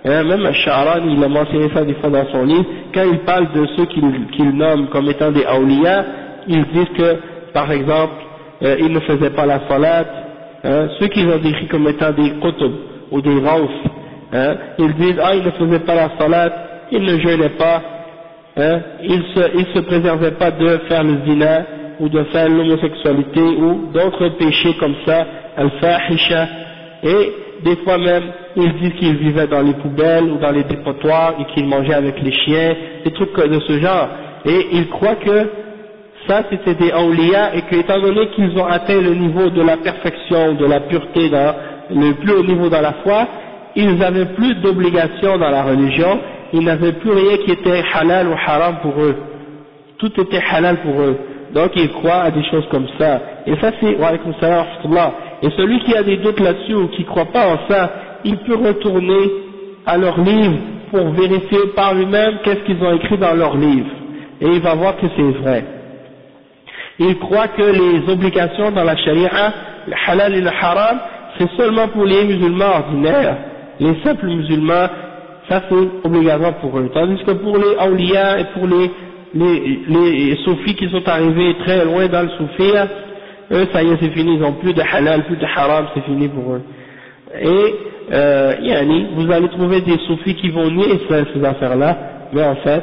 même Al-Sha'rani il a mentionné ça des fois dans son livre, quand ils parlent de ceux qu'ils nomment comme étant des awliya, ils disent que par exemple ils ne faisaient pas la salat, ceux qu'ils ont décrit comme étant des qutb ou des rauf, ils disent ils ne faisaient pas la salat, ils ne jeûnaient pas, ils se préservaient pas de faire le zina ou de faire l'homosexualité ou d'autres péchés comme ça, al-fahisha, et des fois même ils disent qu'ils vivaient dans les poubelles ou dans les dépotoirs et qu'ils mangeaient avec les chiens, des trucs de ce genre, et ils croient que ça c'était des awliya et qu'étant donné qu'ils ont atteint le niveau de la perfection, de la pureté, dans le plus haut niveau dans la foi, ils n'avaient plus d'obligations dans la religion, ils n'avaient plus rien qui était halal ou haram pour eux, tout était halal pour eux, donc ils croient à des choses comme ça, et ça c'est wa alaykoum salam wa rahmatullah. Et celui qui a des doutes là-dessus ou qui ne croit pas en ça, il peut retourner à leur livre pour vérifier par lui-même qu'est-ce qu'ils ont écrit dans leur livre, et il va voir que c'est vrai. Il croit que les obligations dans la charia, le halal et le haram, c'est seulement pour les musulmans ordinaires, les simples musulmans, ça c'est obligatoire pour eux, tandis que pour les awliya et pour les soufis qui sont arrivés très loin dans le soufia, eux ça y est c'est fini, ils n'ont plus de halal, plus de haram, c'est fini pour eux. Et vous allez trouver des soufis qui vont nier ces affaires-là, mais en fait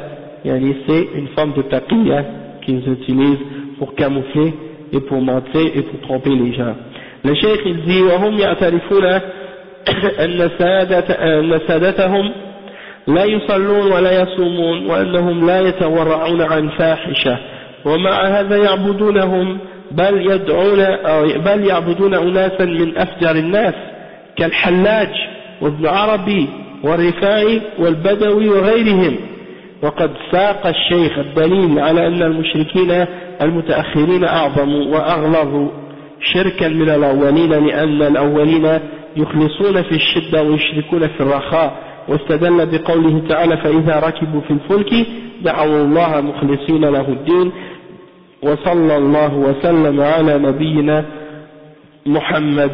c'est une forme de taqiyya qu'ils utilisent pour camoufler et pour mentir et pour tromper les gens. Le cheikh il dit وهم يعترفون أن سادتهم لا يصلون ولا يصومون وأنهم لا يتورعون عن فاحشة ومع هذا يعبدونهم بل يعبدون أناسا من أفجر الناس كالحلاج وابن عربي والرفاعي والبدوي وغيرهم. وقد ساق الشيخ الدليل على أن المشركين المتأخرين أعظم وأغلظ شركا من الأولين، لأن الأولين يخلصون في الشدة ويشركون في الرخاء، واستدل بقوله تعالى فإذا ركبوا في الفلك دعوا الله مخلصين له الدين. وصلى الله وسلم على نبينا محمد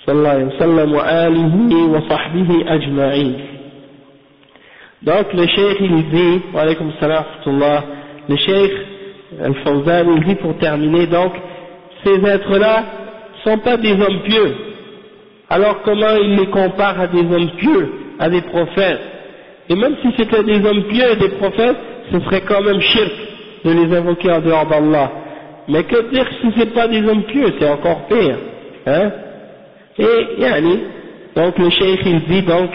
صلى الله عليه وسلم وآله وصحبه أجمعين. Donc le cheikh il dit, wa alaykum salam wa rahmatullah, le cheikh Al-Fawzan il dit pour terminer, donc ces êtres-là sont pas des hommes pieux. Alors comment il les compare à des hommes pieux, à des prophètes? Et même si c'était des hommes pieux et des prophètes, ce serait quand même shirk de les invoquer en dehors d'Allah. Mais que dire si c'est pas des hommes pieux, c'est encore pire, hein? Et yani, donc le cheikh il dit donc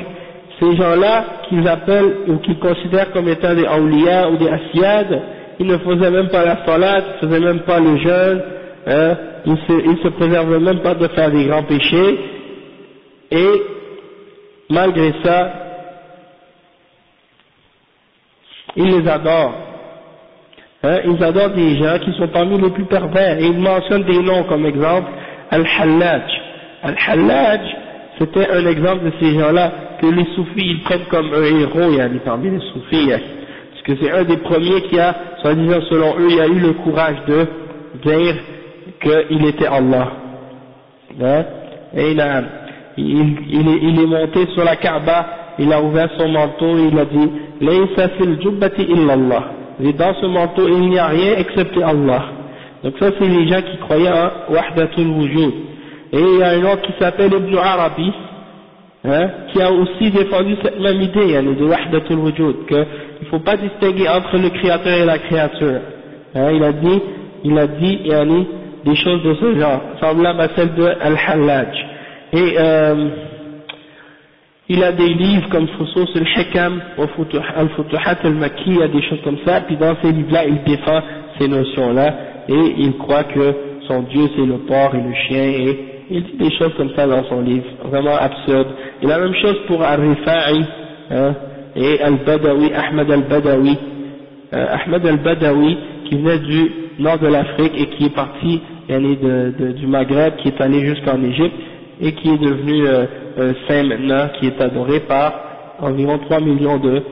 ces gens-là qu'ils appellent ou qu'ils considèrent comme étant des awliya ou des asiyad, ils ne faisaient même pas la salat, ils ne faisaient même pas le jeûne, hein, ils se préservaient même pas de faire des grands péchés, et malgré ça, ils les adorent. Hein, ils adorent des gens qui sont parmi les plus pervers, et ils mentionnent des noms comme exemple Al-Hallaj. Al-Hallaj, c'était un exemple de ces gens-là que les soufis ils prennent comme un héros, parmi les soufis, parce que c'est un des premiers qui a, soi-disant selon eux, il a eu le courage de dire qu'il était Allah. Hein? Et il est monté sur la Kaaba, il a ouvert son manteau et il a dit Laysa fil jubbati illa Allah. Et dans ce manteau il n'y a rien excepté Allah. Donc ça c'est les gens qui croyaient en Wahdatul Wujud. Et il y a un autre qui s'appelle Ibn Arabi, hein, qui a aussi défendu cette même idée, de Wahdatul Wujud, qu'il ne faut pas distinguer entre le créateur et la créature. Hein, il a dit des choses de ce genre, semblables à celle de Al-Hallaj. Et il a des livres comme Fusus al-Hikam, Al-Futuhat al-Makkiya, des choses comme ça, puis dans ces livres-là, il défend ces notions-là, et il croit que son Dieu c'est le porc et le chien, et il dit des choses comme ça dans son livre, vraiment absurdes. Et la même chose pour Al-Rifa'i, hein, et Al-Badawi, Ahmad Al-Badawi. Ahmad Al-Badawi, qui venait du nord de l'Afrique et qui est parti du Maghreb, qui est allé jusqu'en Égypte, et qui est devenu saint maintenant, qui est adoré par environ 3 millions de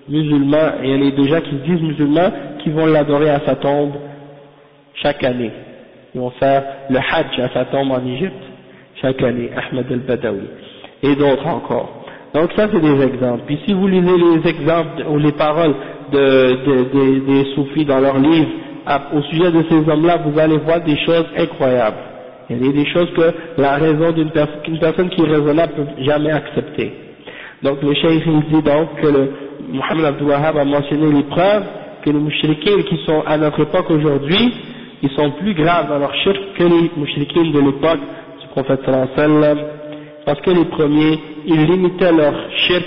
musulmans, et il y a des gens qui se disent musulmans, qui vont l'adorer à sa tombe chaque année. Ils vont faire le Hajj à sa tombe en Égypte chaque année, Ahmad al-Badawi, et d'autres encore. Donc ça c'est des exemples. Puis si vous lisez les exemples ou les paroles des soufis dans leurs livres au sujet de ces hommes-là, vous allez voir des choses incroyables. Il y a des choses que la raison qu'une personne qui est raisonnable ne peut jamais accepter. Donc le cheikh il dit donc que Mohammed Abdul Wahhab a mentionné les preuves que les mouchriquins qui sont à notre époque aujourd'hui, ils sont plus graves dans leur shirk que les mouchriquins de l'époque du prophète sallallahu alayhi wa sallam, parce que les premiers, ils limitaient leur shirk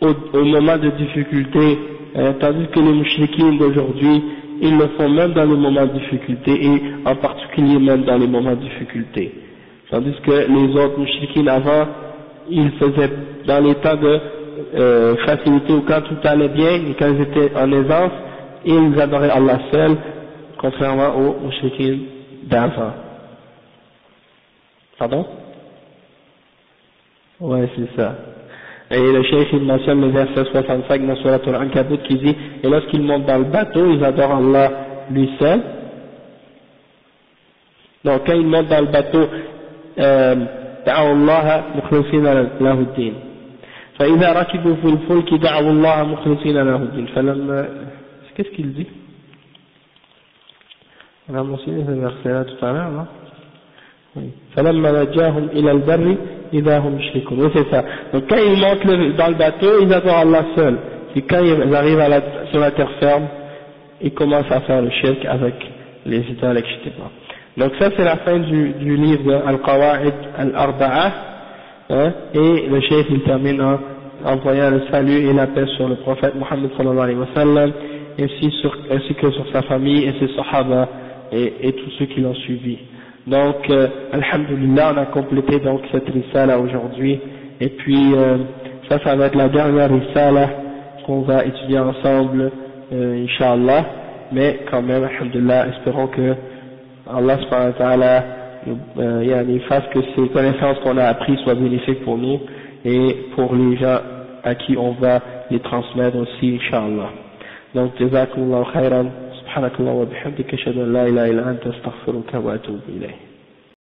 au moment de difficulté, tandis que les mouchriquins d'aujourd'hui, ils le font même dans les moments de difficulté, et en particulier même dans les moments de difficulté. Tandis que les autres mouchriquins avant, ils faisaient dans les temps de facilité ou quand tout allait bien, et quand ils étaient en aisance, ils adoraient Allah seul, contrairement aux mouchriquins d'avant. Pardon? Ouais, c'est ça. Et le cheikh il mentionne le verset 65 dans Surat Al-Ankabut qui dit et lorsqu'ils montent dans le bateau, ils adorent Allah lui seul. Donc quand ils montent dans le bateau, دعوا الله مخلصين له الدين. فإذا ركبوا في الفلك دعوا الله مخلصين له الدين. فلما qu'est-ce qu'il dit? On a mentionné ce verset-là tout à l'heure, non? Oui. فلما نجاهم إلى البر إذا هم يشركون. Oui, c'est ça. Donc quand ils montent dans le bateau, ils adorent Allah seul. Et quand ils arrivent sur la terre ferme, ils commencent à faire le shirk avec les idoles, etc. Donc ça c'est la fin du livre Al-Qawa'id Al-Arba'a, hein, et le cheikh il termine en envoyant le salut et la paix sur le prophète Mohammed sallallahu alayhi wa sallam, ainsi que sur sa famille et ses sahaba et tous ceux qui l'ont suivi. Donc alhamdulillah, on a complété donc cette risala aujourd'hui, et puis ça va être la dernière risala qu'on va étudier ensemble, Inch'Allah, mais quand même, alhamdulillah, espérons que Allah subhanahu wa ta'ala fasse que ces connaissances qu'on a apprises soient bénéfiques pour nous et pour les gens à qui on va les transmettre aussi, Inch'Allah. Donc, jazakumullahu khairan, subhanakallah wa bihamdika, ashhadu an la ilaha illa anta, astaghfiruka wa atubu ilayh.